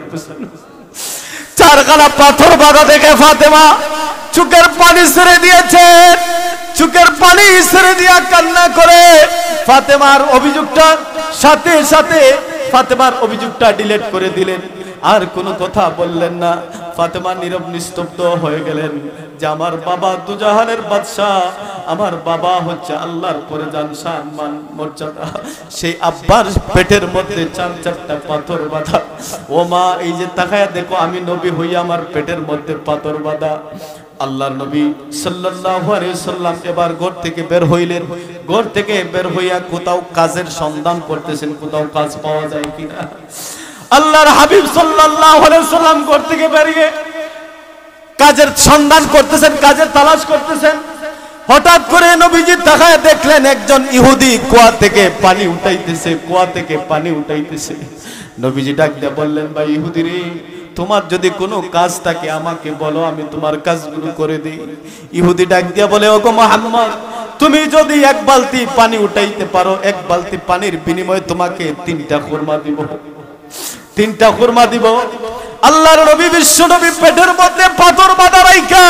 4খানা পাথর বাঁধা দেখে ফাতেমা চোখের পানি ছেড়ে দিয়েছেন। চোখের পানি ছেড়ে দিয়া কান্না করে ফাতেমার অভিযোগটা সাথে সাথে ফাতেমার অভিযোগটা ডিলিট করে দিলেন, আর কোনো কথা বললেন না। ফাতেমা নীরব নিস্তব্ধ হয়ে গেলেন যে আমার বাবা দুজাহানের বাদশা, আমার বাবা হচ্ছে আল্লাহর পরে জান সম্মান মর্যাদা, সেই আব্বার পেটের মধ্যে 4টা পাথর বাঁধা। ও মা, এই যে তাকায়া দেখো, আমি নবী হইয়া আমার পেটের মধ্যে পাথর বাঁধা। আল্লাহর নবী সাল্লাল্লাহু আলাইহি সাল্লাম এবার ঘর থেকে বের হইলেন। ঘর থেকে বের হইয়া কোথাও কাজের সন্ধান করতেছেন, কোথাও কাজ পাওয়া যায় কিনা। আল্লাহর হাবিব সাল্লাল্লাহু আলাইহি সাল্লাম ঘর থেকে বেরিয়ে কাজের সন্ধান করতেছেন, কাজের তালাশ করতেছেন। হঠাৎ করে নবীজি তাকায় দেখলেন একজন ইহুদি কুয়া থেকে পানি উঠাইতেছে, কুয়া থেকে পানি উঠাইতেছে। নবীজি ডাক দিয়ে বললেন, ভাই ইহুদি রে, তোমার যদি কোনো কাজ থাকে আমাকে বলো, আমি তোমার কাজগুলো করে দিই। ইহুদি ডাক দিয়া বলে, ওগো মুহাম্মদ, তুমি যদি 1 বালতি পানি উঠাইতে পারো, 1 বালতি পানির বিনিময়ে তোমাকে 3টা খুরমা দিব, 3টা খুরমা দিব। আল্লাহর নবী বিশ্ব নবী পেটের মধ্যে পাথর বাঁধা রাইখা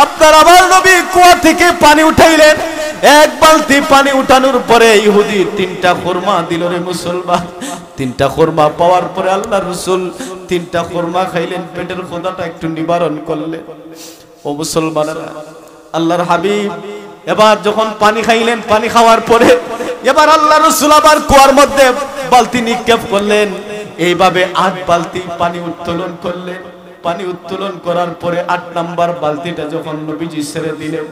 আপনার আমার নবী কুয়া থেকে পানি উঠাইলেন। 1 বালতি পানি উঠানোর পরে ইহুদি 3টা খুরমা দিল। রে মুসলমান, 3টা খুরমা পাওয়ার পরে আল্লাহর রাসূল 3টা খুরমা খাইলেন, পেটের ক্ষুধাটা একটু নিবারণ করলেন। ও মুসলমানেরা, আল্লাহর হাবিব এবার যখন পানি খাইলেন, পানি খাওয়ার পরে এবার আল্লাহর রাসূল আবার কুয়ার মধ্যে বালতি নিক্ষেপ করলেন। এইভাবে 8 বালতি পানি উত্তোলন করলেন। পানি উত্তোলন করার পরে 8 নাম্বার বালতিটা যখন নবীজি ছেড়ে দিলেন,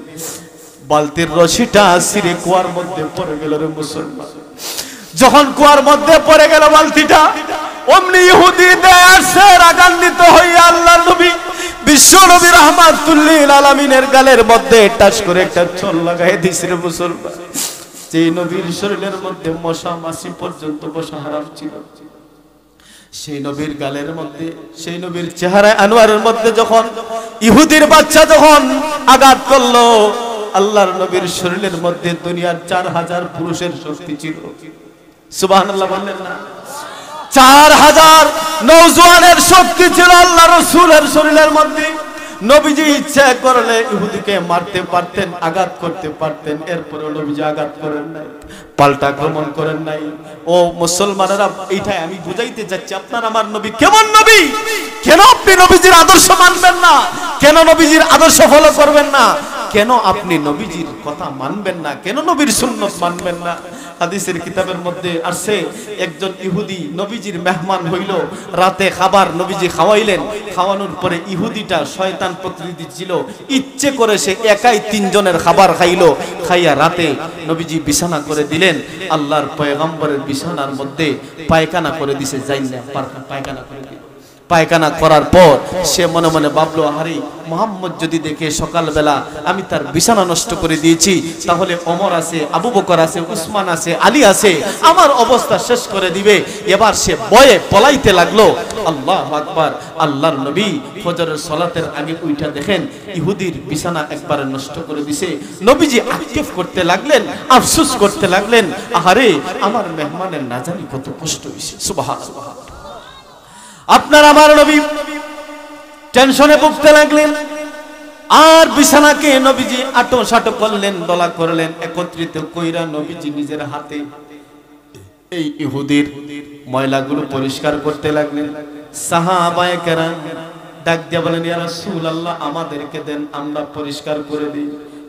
বালতির রশিটা ছিঁড়ে কুয়ার মধ্যে পড়ে গেল। রে মুসলমান, যখন কুয়ার মধ্যে পড়ে গেল বালতিটা, অমনি ইহুদি দেশে রাগান্বিত হইয়া আল্লাহর নবী বিশ্ব নবী রাহমাতুল লিল আলামিনের গালের মধ্যে টাচ করে একটা ছল লাগাই দিয়েছে। রে মুসলমান, যে নবীর শরীরের মধ্যে মশা মাছি পর্যন্ত বসা হারাম ছিল, সেই নবীর গালের মধ্যে, সেই নবীর চেহারায় আনোয়ারের মধ্যে যখন ইহুদির বাচ্চা যখন আঘাত করলো, আল্লাহর নবীর শরীরের মধ্যে দুনিয়ার 4000 পুরুষের শক্তি ছিল। সুবহানাল্লাহ বললেন না? 4000 নওজোয়ানের শক্তি ছিল আল্লাহর রাসূলের শরীরের মধ্যে। নবীজি ইচ্ছা করলে ইহুদিকে মারতে পারতেন, আঘাত করতে পারতেন, এরপরে নবীজি আঘাত করেন নাই, পাল্টা আক্রমণ করেন নাই। ও মুসলমানেরা, এইটাই আমি বুঝাইতে যাচ্ছি, আপনার আমার নবী কেমন নবী, কেন আপনি নবীজির আদর্শ মানবেন না, কেন নবীজির আদর্শ ফলো করবেন না, কেন আপনি নবীজির কথা মানবেন না, কেন নবীর সুন্নাত মানবেন না। হাদিসের কিতাবের মধ্যে আসছে, একজন ইহুদি নবীজির মেহমান হইল, রাতে খাবার নবীজি খাওয়াইলেন। খাওয়ানোর পরে ইহুদিটা শয়তান প্রকৃতি ছিল, ইচ্ছে করে সে একাই 3 জনের খাবার খাইলো। খাইয়া রাতে নবীজি বিছানা করে দিলেন। আল্লাহর পয়গম্বরের বিছানার মধ্যে পায়খানা করে দিছে, যাইনা পায়খানা করে দিল। পায়খানা করার পর সে মনে মনে ভাবলো, আরে মুহাম্মদ যদি দেখে সকালবেলা আমি তার বিছানা নষ্ট করে দিয়েছি, তাহলে ওমর আছে, আবু বকর আছে, উসমান আছে, আলী আছে, আমার অবস্থা শেষ করে দিবে। এবার সে ভয়ে পলাইতে লাগলো। আল্লাহু আকবার। আল্লাহর নবী ফজরের সালাতের আগে উঠা দেখেন ইহুদির বিছানা একবারে নষ্ট করে দিছে। নবীজি আক্ষেপ করতে লাগলেন, আফসোস করতে লাগলেন, আহারে আমার মেহমানের না জানি কত কষ্ট হইছে। সুবহানাল্লাহ। আপনার আমার নবী টেনশনে ভুগতে লাগলেন, আর বিছানাকে নবীজি আটো সাটো করলেন, দলা করলেন, একত্রিত কইরা নবীজি নিজের হাতে এই ইহুদির ময়লাগুলো পরিষ্কার করতে লাগলেন। সাহাবায়ে কেরাম ডাক দিয়া বলেন, ইয়া রাসূলুল্লাহ, আমাদেরকে দেন, আমরা পরিষ্কার করে দিই।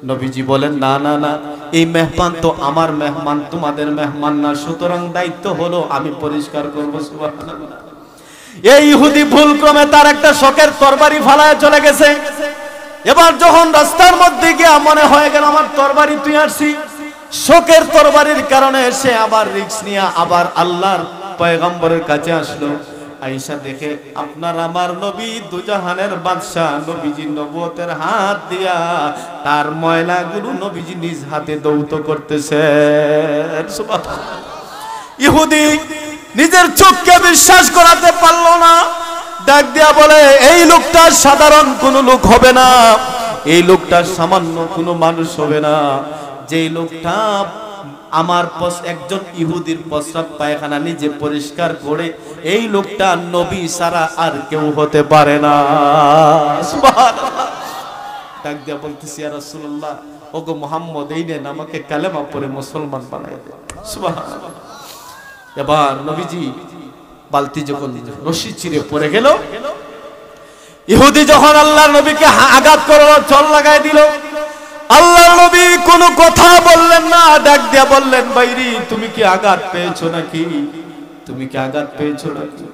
নবীজি বলেন না না না, এই মেহমান তো আমার মেহমান, তোমাদের মেহমান না, সুতরাং দায়িত্ব হলো আমি পরিষ্কার করব। সুবহানাল্লাহ। এই ইহুদি ভুলক্রমে তার একটা শখের তরবারি ফালায় চলে গেছে। এবার যখন রাস্তার মধ্যে গিয়ে মনে হয়ে গেল আমার তরবারি তুই আসছি, শখের তরবারির কারণে সে আবার রিস্ক নিয়ে আবার আল্লাহর পয়গম্বরের কাছে আসলো। আয়েশা দেখে আপনার আমার নবী দুজাহানের বাদশা নবীজি নবুয়তের হাত দিয়া তার ময়লাগুলো নবীজি নিজ হাতে দৌত করতেছে। সুবহানাল্লাহ। ইহুদি নিজের চোখকে বিশ্বাস করাতে পারলো না, ডাক দিয়া বলে এই লোকটা সাধারণ কোনো লোক হবে না, এই লোকটা সামান্য কোনো মানুষ হবে না, যেই লোকটা আমার একজন ইহুদির প্রস্রাব পায়খানা নিজে পরিষ্কার করে, এই লোকটা নবী ছাড়া আর কেউ হতে পারে না। সুবহানাল্লাহ। ডাক দিয়া বলতেছি ইয়া রাসূলুল্লাহ, ওগো মুহাম্মদ, এই নেন আমাকে কালেমা পড়ে মুসলমান বানায় দেন। সুবহানাল্লাহ। এবার নবীজি বালতি যখন রশি চিরে পড়ে গেল, ইহুদি যখন আল্লাহর নবীকে আঘাত করলো, চল লাগাই দিল, আল্লাহর নবী কোনো কথা বললেন না, ডাক দিয়া বললেন বাইরি তুমি কি আঘাত পেয়েছো নাকি, তুমি কি আঘাত পেয়েছো নাকি?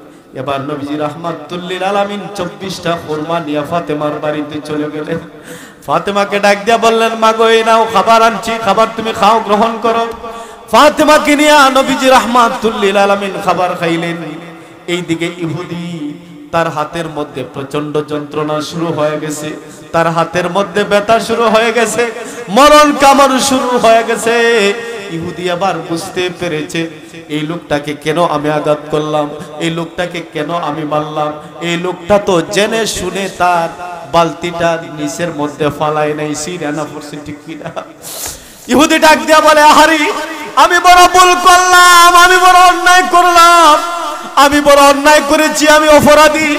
এবার নবীজি রাহমাতুল লিল আলামিন 24টা খুরমা নিয়ে ফাতেমার বাড়িতে চলে গেলেন। ফাতেমাকে ডাক দিয়া বললেন মা গো, এই নাও খাবার আনছি, খাবার তুমি খাও, গ্রহণ করো। ফাতেমাকে নিয়ে নবীজি রাহমাতুল লিল আলামিন খাবার খাইলেন। এইদিকে ইহুদি তার হাতের মধ্যে প্রচন্ড যন্ত্রণা শুরু হয়ে গেছে, তার হাতের মধ্যে ব্যথা শুরু হয়ে গেছে, মরণ কামড় শুরু হয়ে গেছে। ইহুদি আবার বুঝতে পেরেছে এই লোকটাকে কেন আমি আঘাত করলাম, এই লোকটাকে কেন আমি মারলাম, এই লোকটা তো জেনে শুনে তার বালতিটা নিচের মধ্যে ফালায় নাই, সিরানা পড়ছে, ঠিক কিনা? ইহুদি ডাক দিয়া বলে আহারি আমি বড় ভুল করলাম, আমি বড় অন্যায় করলাম, আমি বড় অন্যায় করেছি, আমি অপরাধী,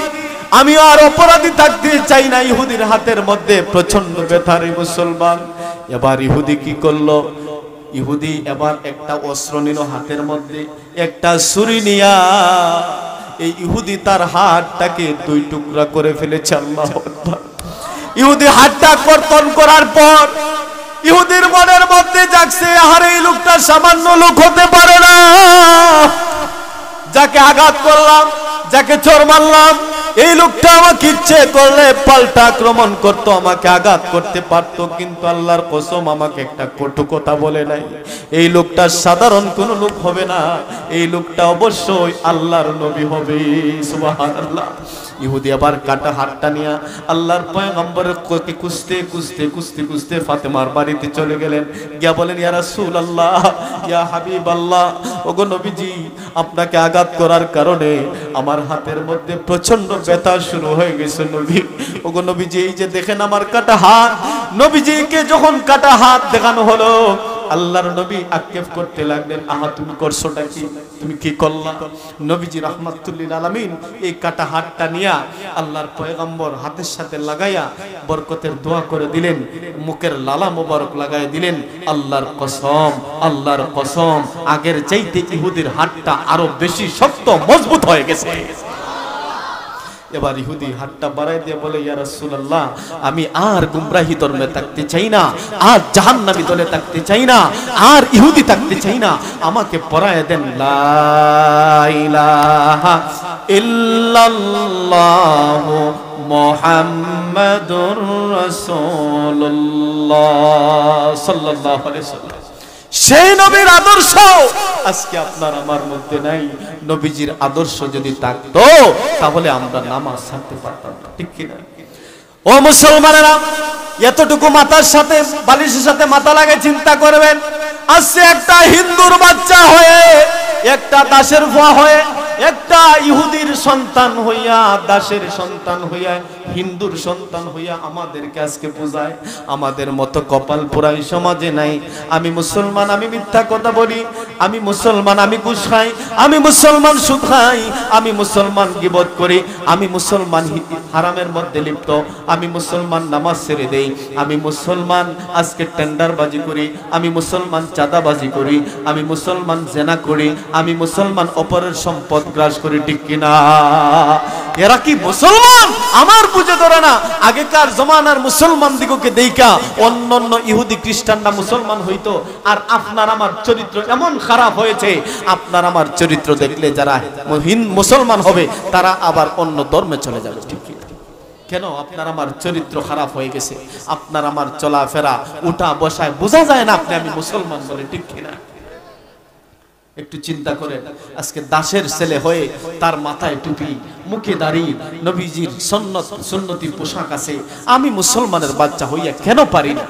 আমি আর অপরাধী থাকতে চাই না। ইহুদির হাতের মধ্যে প্রচন্ড ব্যথার মুসলমান। এবার ইহুদি কি করলো, ইহুদি এবার একটা অস্ত্র নিল হাতের মধ্যে, একটা ছুরি নিয়া এই ইহুদি তার হাতটাকে 2 টুকরা করে ফেলেছে। আল্লাহু আকবার। ইহুদি হাতটা কর্তন করার পর ইহুদির মনের মধ্যে জাগছে আরে এই লোকটা সামান্য লোক হতে পারে না, যাকে আঘাত করলাম, যাকে চোর মারলাম, এই লোকটা আমাকে ইচ্ছে করলে পাল্টা আক্রমণ করতো, আমাকে আঘাত করতে পারতো, কিন্তু আল্লাহর কসম আমাকে একটা কটু কথা বলে নাই। এই লোকটা সাধারণ কোনো লোক হবে না, এই লোকটা অবশ্যই আল্লাহর নবী হবে। সুবহানাল্লাহ। ইহুদি আবার কাটা হাতটা নিয়ে আল্লাহর পয়গম্বরের কোকে কুস্তে কুস্তে কুস্তে কুস্তে ফাতেমার বাড়িতে চলে গেলেন। গিয়া বলেন ইয়া রাসূলুল্লাহ, ইয়া হাবিবাল্লাহ, ওগো নবীজি আপনাকে আঘাত করার কারণে আমার হাতের মধ্যে প্রচন্ড ব্যথা শুরু হয়ে গেছে নবী। ওগো নবীজি এই যে দেখেন আমার কাটা হাত। নবীজিকে যখন কাটা হাত দেখানো হলো, আল্লাহর নবী আক্ষেপ করতে লাগলেন, আহা তুমি করছোটা কি, তুমি কি করলা? নবীজি রাহমাতুল লিল আলামিন এই কাটা হাতটা নিয়া আল্লাহর পয়গম্বর হাতের সাথে লাগাইয়া বরকতের দোয়া করে দিলেন, মুখের লালা মোবারক লাগাই দিলেন। আল্লাহর কসম, আল্লাহর কসম, আগের চাইতে ইহুদির হাতটা আরো বেশি শক্ত মজবুত হয়ে গেছে। এবার ইহুদি হাতটা বাড়াই দিয়ে বলে ইয়া রাসূলুল্লাহ, আমি আর গুমরাহি ধর্মে থাকতে চাই না, আর জাহান্নামী দলে থাকতে চাই না, আর ইহুদি থাকতে চাই না, আমাকে পরায় দেন লা ইলাহা ইল্লাল্লাহু মুহাম্মাদুর রাসূলুল্লাহ সাল্লাল্লাহু আলাইহি ওয়াসাল্লাম। সেই নবীর আদর্শ আজকে আপনার আমার মধ্যে নাই। নবীজির আদর্শ যদি থাকতো তাহলে আমরা নামাজ ছাড়তে পারতাম না, ঠিক কি না? ও মুসলমানেরা, এতটুকু মাথার সাথে বালিশের সাথে মাথা লাগে চিন্তা করবেন। আজকে একটা হিন্দুর বাচ্চা হয়ে, একটা দাসের ভুয়া হয়ে, একটা ইহুদির সন্তান হইয়া, দাসের সন্তান হইয়া, হিন্দুর সন্তান হইয়া আমাদেরকে আজকে বোঝায়। আমাদের মতো কপাল পোড়াই সমাজে নাই। আমি মুসলমান, আমি মিথ্যা কথা বলি, আমি মুসলমান, আমি ঘুষ খাই, আমি মুসলমান সুদ খাই, আমি মুসলমান গীবত করি, আমি মুসলমান হারামের মধ্যে লিপ্ত, আমি মুসলমান নামাজ ছেড়ে দেই, আমি মুসলমান আজকে টেন্ডারবাজি করি, আমি মুসলমান চাঁদাবাজি করি, আমি মুসলমান জেনা করি, আমি মুসলমান অপরের সম্পদ গ্রাস করে, ঠিক কিনা? এরা কি মুসলমান? আমার বুঝে ধরে না। আগেকার জমানার মুসলমান দিগকে দেইকা অন্যান্য ইহুদি খ্রিস্টানরা মুসলমান হইতো, আর আপনার আমার চরিত্র এমন খারাপ হয়েছে, আপনার আমার চরিত্র দেখলে যারা মুসলমান হবে তারা আবার অন্য ধর্মে চলে যাবে, ঠিক কিনা? কেন? আপনার আমার চরিত্র খারাপ হয়ে গেছে, আপনার আমার চলাফেরা উঠা বসায় বোঝা যায় না আপনি আমি মুসলমান বলে, ঠিক কিনা? একটু চিন্তা করেন, আজকে দাসের ছেলে হয়ে তার মাথায় টুপি, মুখে দাড়ি, নবীজির সুন্নতি পোশাক আছে, আমি মুসলমানের বাচ্চা হইয়া কেন পারি না?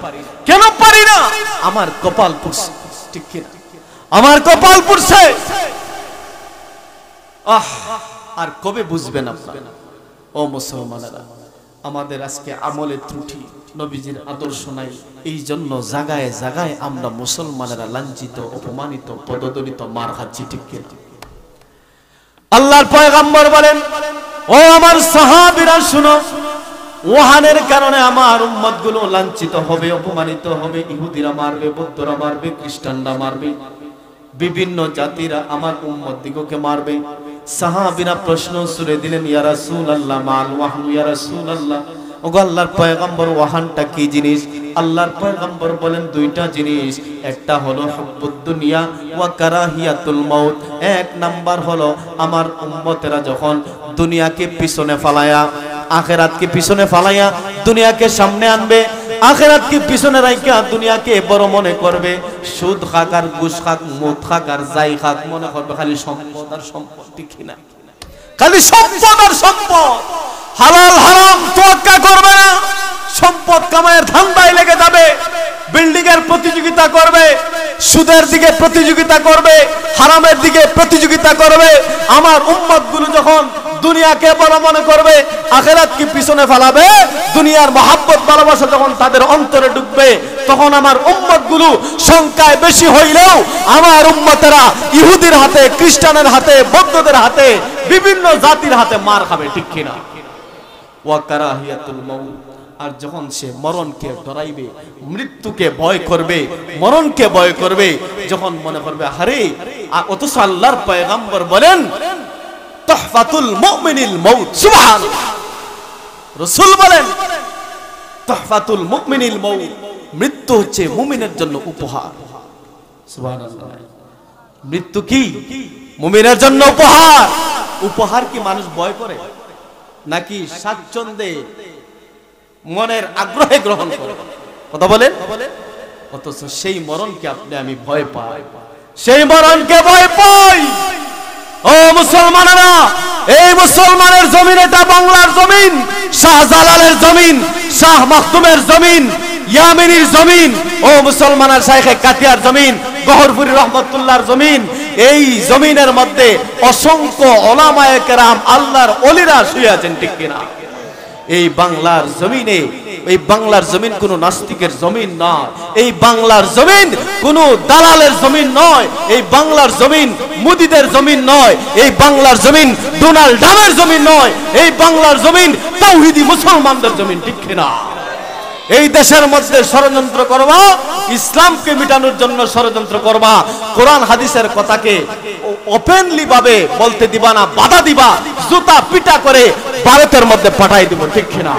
কেন পারি না? আমার কপাল পুড়ছে, ঠিক কিনা? আমার কপাল পুড়ছে। আর কবে বুঝবেন আপনারা ও মুসলমানেরা? আমাদের আজকে আমলের ত্রুটি, নবীজির আদর্শ নাই, এই জন্য জায়গায় জায়গায় আমরা মুসলমানেরা লাঞ্ছিত, অপমানিত, পদদলিত, মার খাচ্ছি, ঠিক কিনা? আল্লাহর পয়গম্বর বলেন, ও আমার সাহাবীরা শুনো, ওহানের কারণে আমার উম্মতগুলো লাঞ্ছিত হবে, অপমানিত হবে। ইহুদিরা মারবে, বৌদ্ধরা মারবে, খ্রিস্টানরা মারবে, বিভিন্ন জাতিরা আমার উম্মত দিগকে মারবে। সাহাবীরা প্রশ্ন ছুড়ে দিলেন, ইয়া রাসূলুল্লাহ, মাল ওয়াহন, ইয়া রাসূলুল্লাহ, ওগো আল্লাহর পয়গম্বর, ওয়াহানটা কি জিনিস? আল্লাহর পয়গম্বর বলেন, দুইটা জিনিস, একটা হলো হুব্বুদ দুনিয়া ওয়া কারাহিয়াতুল মাউত। এক নাম্বার হলো আমার উম্মতেরা যখন দুনিয়াকে পিছনে ফালায়া, আখিরাতকে পিছনে ফালায়া দুনিয়াকে সামনে আনবে, আখিরাতকে পিছনে রাইখা দুনিয়াকে বড় মনে করবে, সুদ খাক আর ঘুষ খাক, মদ খাক আর যাই খাক, মনে করবে খালি সম্পদ আর সম্পদ, ঠিক কিনা? খালি সম্পদ আর সম্পদ, হালাল হারাম তোয়াক্কা করবে না, সম্পদ কামায়ের ধান্দায় লেগে যাবে, বিল্ডিং এর প্রতিযোগিতা করবে, সুদের দিকে প্রতিযোগিতা করবে, হারামের দিকে প্রতিযোগিতা করবে। আমার উম্মতগুলো যখন দুনিয়াকে বড় মনে করবে, আখিরাতকে পিছনে ফেলাবে, দুনিয়ার মহাব্বত ভালোবাসা যখন তাদের অন্তরে ঢুকবে, তখন আমার উম্মতগুলো সংখ্যায় বেশি হইলেও আমার উম্মতেরা ইহুদির হাতে, খ্রিস্টানের হাতে, বৌদ্ধদের হাতে, বিভিন্ন জাতির হাতে মার খাবে, ঠিক কিনা? ওয়া কারাহিয়াতুল মাউত। আর যখন সে মরণকে ডরাইবে, মৃত্যুকে ভয় করবে, মরণকে ভয় করবে, যখন মনে করবে হারে, অথচ আল্লাহর পয়গম্বর বলেন, তুহফাতুল মুমিনিল মাউত। সুবহানাল্লাহ, রাসূল বলেন, তুহফাতুল মুমিনিল মাউত, মৃত্যু হচ্ছে মুমিনের জন্য উপহার। সুবহানাল্লাহ, মৃত্যু কি মুমিনের জন্য উপহার। উপহার কি মানুষ ভয় করে নাকি স্বাচ্ছন্দ্যে মনের আগ্রহে গ্রহণ করে? কথা বলেন। অথচ সেই মরণকে আপনি আমি ভয় পাই, সেই মরণকে ভয় পাই। ও মুসলমানেরা, এই মুসলমানের জমিন, এটা বাংলার জমিন, শাহজালালের জমিন, শাহ মাখদুমের জমিন, ইয়ামিনীর জমিন, ও মুসলমানের শাইখে কাতিয়ার জমিন, গহরপুরি রহমতুল্লাহর জমিন। এই জমিনের মধ্যে অসংখ্য উলামায়ে কেরাম, আল্লাহর ওলিরা শুয়ে আছেন, ঠিক কিনা? এই বাংলার জমিনে, এই বাংলার জমিন কোন নাস্তিকের জমিন নয়, এই বাংলার জমিন কোন দালালের জমিন নয়, এই বাংলার জমিন মুদিদের জমিন নয়, এই বাংলার জমিন ডোনাল্ড ট্রাম্পের জমিন নয়, এই বাংলার জমিন তাওহীদি মুসলমানদের জমিন, ঠিক কিনা? এই দেশের মধ্যে ষড়যন্ত্র করবা, ইসলামকে মিটানোর জন্য ষড়যন্ত্র করবা, কোরআন হাদিসের কথাকে ওপেনলি ভাবে বলতে দিবা না, বাধা দিবা, জুতা পিটা করে ভারতের মধ্যে পাঠাই দিব, ঠিক কিনা?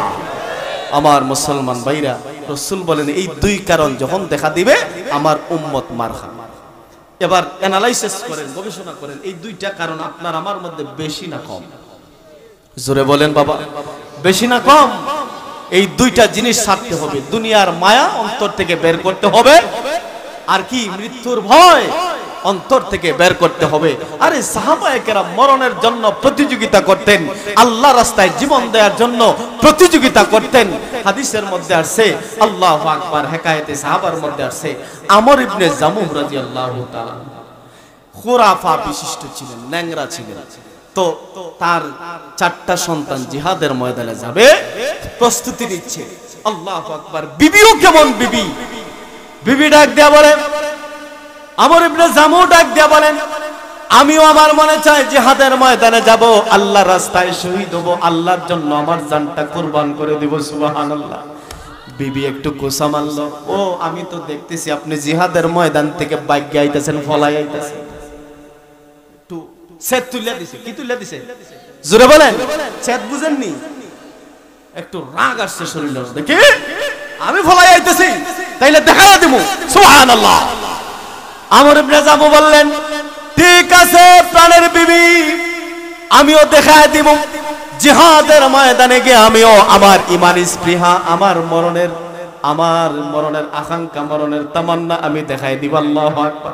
আমার মুসলমান ভাইরা, রাসূল বলেন, এই দুই কারণ যখন দেখা দিবে আমার উম্মত মার খাবে। এবার অ্যানালাইসিস করেন, গবেষণা করেন, এই দুইটা কারণ আপনার আমার মধ্যে বেশি না কম? জোরে বলেন বাবা, বেশি না কম? এই দুইটা জিনিস ছাড়তে হবে। দুনিয়ার মায়া অন্তর থেকে বের করতে হবে, আর কি মৃত্যুর ভয় অন্তর থেকে বের করতে হবে। আরে সাহাবায়ে কেরাম মরণের জন্য প্রতিযোগিতা করতেন, আল্লাহ রাস্তায় জীবন দেওয়ার জন্য প্রতিযোগিতা করতেন। হাদিসের মধ্যে আসছে, আল্লাহু আকবার, হেকায়েতে সাহাবার মধ্যে আসছে, আমর ইবনে জামুহ রাদিয়াল্লাহু তাআলা খুরাফা বিশিষ্ট ছিলেন, ন্যাংরা ছিলেন। তো তার চারটা সন্তান জিহাদের ময়দানে যাবে, প্রস্তুতি নিচ্ছে। আল্লাহু আকবার। বিবিও কেমন বিবি, বিবি ডাক দেয়া বলেন, আমর ইবনে জামুহ ডাক দেয়া বলেন, আমিও আমার মনে চায় জিহাদের ময়দানে যাব, আল্লাহর রাস্তায় শহীদ হব, আল্লাহর জন্য আমার জানটা কুরবান করে দিব। সুবহানাল্লাহ। বিবি একটু গোসা মারল, ও আমি তো দেখতেছি আপনি জিহাদের ময়দান থেকে বাইক আইতেছেন, ফলাই আইতেছেন, একটু সেট তুলে দিছে। কি তুলে দিছে? জোরে বলেন। সেট বুঝেননি? একটু রাগ আসছে শরীরে, দেখি আমি ফলাই আইতেছি তাইলে দেখাইয়া দেব। সুবহানাল্লাহ। আমর ইবনে জামু বললেন, ঠিক আছে প্রাণের বিবি, আমিও দেখাইয়া দিব। জিহাদের ময়দানে গিয়ে আমিও আমার ইমানি স্পৃহা, আমার মরণের আকাঙ্ক্ষা, মরণের তামান্না আমি দেখাই দিব। আল্লাহু আকবার।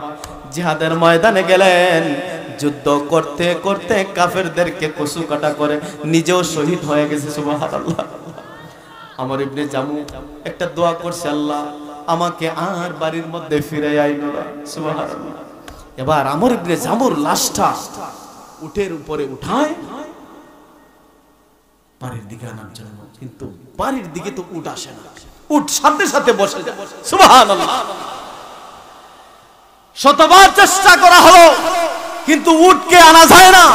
জিহাদের ময়দানে গেলেন, যুদ্ধ করতে করতে কাফেরদেরকে কসু কাটা করে নিজেও শহীদ হয়ে গেছে। সুবহানাল্লাহ। আমর ইবনে জামু একটা দোয়া করছে, আল্লাহ আমাকে আর বাড়ির মধ্যে ফিরে আইনো না। সুবহানাল্লাহ। এবার আমর ইবনে জামুর লাশটা উটের উপরে উঠায় বাড়ির দিকে আনার জন্য, কিন্তু বাড়ির দিকে তো উট আসে না, উট সাথে সাথে বসে যায়। সুবহানাল্লাহ। শতবার চেষ্টা করা হলো কিন্তু উটকে আনা যায় না,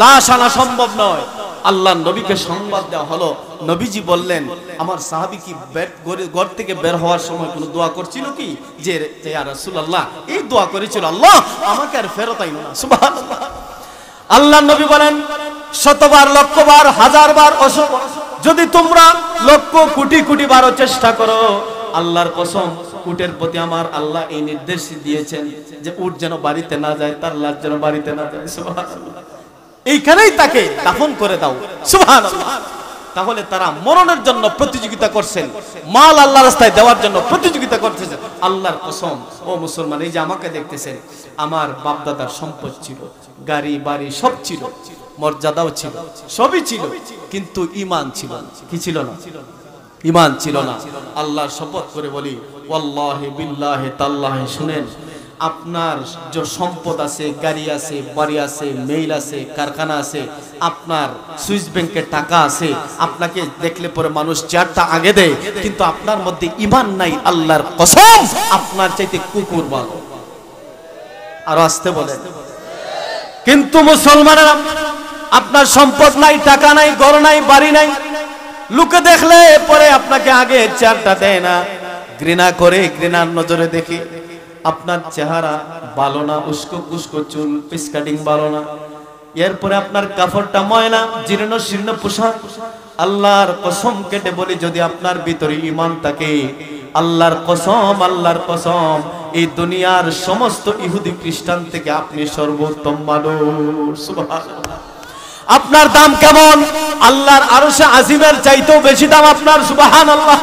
লাশ আনা সম্ভব নয়। আল্লাহ নবীকে সংবাদ দেওয়া হলো। নবীজি বললেন, আমার সাহাবী কি ঘর থেকে বের হওয়ার সময় কোনো দোয়া করছিল কি, যে ইয়া রাসূলুল্লাহ এই দোয়া করেছিল, আল্লাহ আমাকে আর ফেরত আইনো না। সুবহানাল্লাহ। আল্লাহ নবী বলেন, শতবার, লক্ষবার, হাজারবার, যদি তোমরা লক্ষ কোটি কোটি বারও চেষ্টা করো, আল্লাহর কসম উটের প্রতি আমার আল্লাহ এই নির্দেশ দিয়েছেন যে উট যেন বাড়িতে না যায়, তার লাশ যেন বাড়িতে না যায়। সুবহানাল্লাহ। এইখানেই তাকে দাফন করে দাও। সুবহানাল্লাহ। তাহলে তারা মরণের জন্য প্রতিযোগিতা করছেন, মাল আল্লাহর রাস্তায় দেওয়ার জন্য প্রতিযোগিতা করতেছেন। আল্লাহর কসম ও মুসলমান, এই যে আমাকে দেখতেছেন, আমার বাপ দাদার সম্পদ ছিল, গাড়ি বাড়ি সব ছিল, মর্যাদাও ছিল, সবই ছিল, কিন্তু ঈমান ছিল না। কি ছিল না? ঈমান ছিল না। আল্লাহর শপথ করে বলি, ওয়াল্লাহি বিল্লাহি তাল্লাহি, শুনেন, আপনার যে সম্পদ আছে, গাড়ি আছে, বাড়ি আছে, মেইল আছে, কারখানা আছে, আপনার সুইস ব্যাংকে টাকা আছে, আপনাকে দেখলে পরে মানুষ চেয়ারটা আগে দেয়, কিন্তু আপনার মধ্যে ঈমান নাই। আল্লাহর কসম আপনার চাইতে কুকুর ভালো। আর আসতে বলেন। কিন্তু মুসলমানেরা, আপনার সম্পদ নাই, টাকা নাই, ঘর নাই, বাড়ি নাই, লোকে দেখলে পরে আপনাকে আগে চেয়ারটা দেয় না, ঘৃণা করে, ঘৃণার নজরে দেখে। আপনার চেহারা ভালো না, উস্কো কুস্কো চুল, পিস কাটিং ভালো না, এরপরে আপনার কাপড়টা ময়লা, জীর্ণ শীর্ণ পোশাক। আল্লাহর কসম কেটে বলি, যদি আপনার ভিতরে ঈমান থাকে, আল্লাহর কসম, আল্লাহর কসম, এই দুনিয়ার সমস্ত ইহুদি খ্রিস্টান থেকে আপনি সর্বোত্তম মানুষ। সুবহানাল্লাহ। আপনার দাম কেমন? আল্লাহর আরশে আজিমের চাইতেও বেশি দাম আপনার। সুবহানাল্লাহ।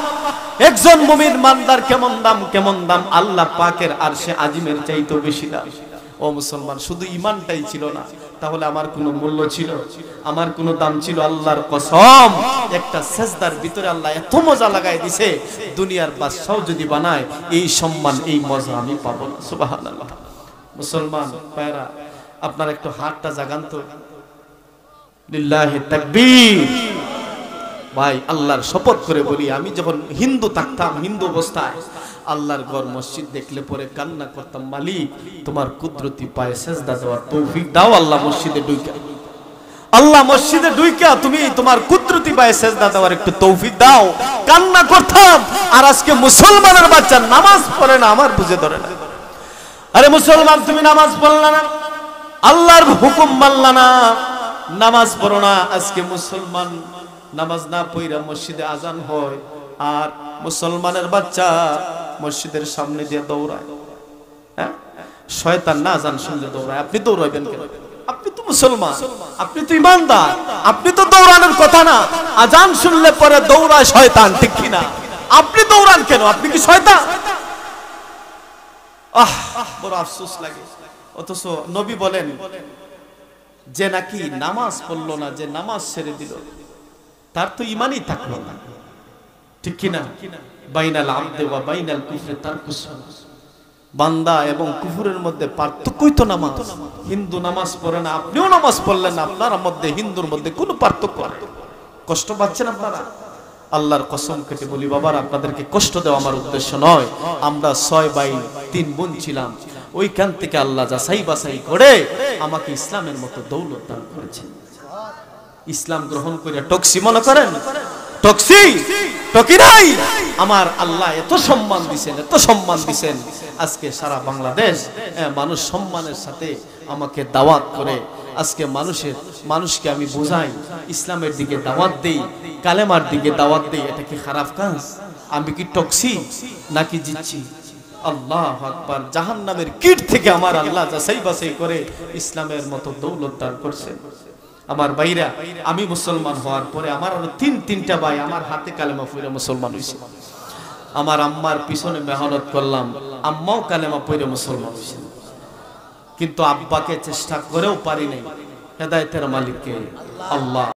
একজন মুমিন মানদার কেমন দাম, কেমন দাম, আল্লাহ পাকের আরশে আজিমের চাইতেও বেশি দাম। ও মুসলমান, শুধু ঈমানটাই ছিল না, তাহলে আমার কোনো মূল্য ছিল, আমার কোনো দাম ছিল? আল্লাহর কসম, একটা সেজদার ভিতরে আল্লাহ এত মজা লাগাই দিছে, দুনিয়ার বাদশাহ যদি বানায়, এই সম্মান, এই মজা আমি পাবো না। সুবহানাল্লাহ। মুসলমান ভাইরা, আপনার একটু হাতটা জাগান তো। লিল্লাহি তাকবীর। ভাই, আল্লাহর শপথ করে বলি, আমি যখন হিন্দু থাকতাম, হিন্দু অবস্থায় আল্লাহর ঘর মসজিদ দেখলে পরে কান্না করতাম, মালিক তোমার কুদরতি পায়ে সেজদা দেওয়ার তৌফিক দাও। আল্লাহ মসজিদে ঢুইকা, আল্লাহ মসজিদে ঢুইকা তুমি তোমার কুদরতি পায়ে সেজদা দেওয়ার একটু তৌফিক দাও, কান্না করতাম। আর আজকে মুসলমানের বাচ্চা নামাজ পড়ে না, আমার বুঝে ধরে না। আরে মুসলমান, তুমি নামাজ পড়লা না, আল্লাহর হুকুম মানলা না, নামাজ পড়ো না। আজকে মুসলমান নামাজ না পড়া মসজিদে আজান হয়, আর মুসলমানের বাচ্চা মসজিদের সামনে দিয়ে দৌড়ায়। হ্যাঁ, শয়তান না আজান শুনলে দৌড়ায়, আপনি দৌড়াবেন কেন? আপনি তো মুসলমান, আপনি তো ইমানদার, আপনি তো দৌড়ানোর কথা না। আজান শুনলে পরে দৌড়ায় শয়তান, ঠিক কিনা? আপনি দৌড়ান কেন? আপনি কি শয়তান? বড় আফসোস লাগে। অথচ নবী বলেন, যে নাকি নামাজ পড়লো না, যে নামাজ ছেড়ে দিল, তার তো ঈমানই থাকলো না, ঠিক কিনা? বাইনাল আবদে ওয়া বাইনাল কুফরি তারকুস সালাত। বান্দা এবং কুফরের মধ্যে পার্থক্যই তো নামাজ। হিন্দু নামাজ পড়ে না, আপনিও নামাজ পড়লেন না, আপনার মধ্যে, হিন্দুর মধ্যে কোনো পার্থক্য নেই। কষ্ট পাচ্ছেন আপনারা? আল্লাহর কসম কেটে বলি বাবার, আপনাদেরকে কষ্ট দেওয়া আমার উদ্দেশ্য নয়। আমরা 6 ভাই 3 বোন ছিলাম, ওইখান থেকে আল্লাহ যাচাই বাছাই করে আমাকে ইসলামের মতো দৌলত দান করেছেন। ইসলাম গ্রহণ করে টক্সি মনে করেন? টক্সি টকি নাই। আমার আল্লাহ এত সম্মান দিছেন, এত সম্মান দিছেন, আজকে সারা বাংলাদেশ মানুষ সম্মানের সাথে আমাকে দাওয়াত করে। আজকে মানুষকে আমি বোঝাই, ইসলামের দিকে দাওয়াত দেই, কালেমার দিকে দাওয়াত দেই। এটা কি খারাপ কাজ? আমি কি টক্সি নাকি জিতছি? আল্লাহু আকবার। জাহান্নামের কীট থেকে আমার আল্লাহ যাচাই বাছাই করে ইসলামের মতো দৌলত দান করছেন। আমার ভাইরা, আমি মুসলমান হওয়ার পরে আমার আরো তিনটা ভাই আমার হাতে কালেমা পড়ে মুসলমান হইছে। আমার আম্মার পিছনে মেহনত করলাম, আম্মাও কালেমা পড়ে মুসলমান হইছে। কিন্তু আব্বাকে চেষ্টা করেও পারি নাই। হেদায়েতের মালিক কে? আল্লাহ।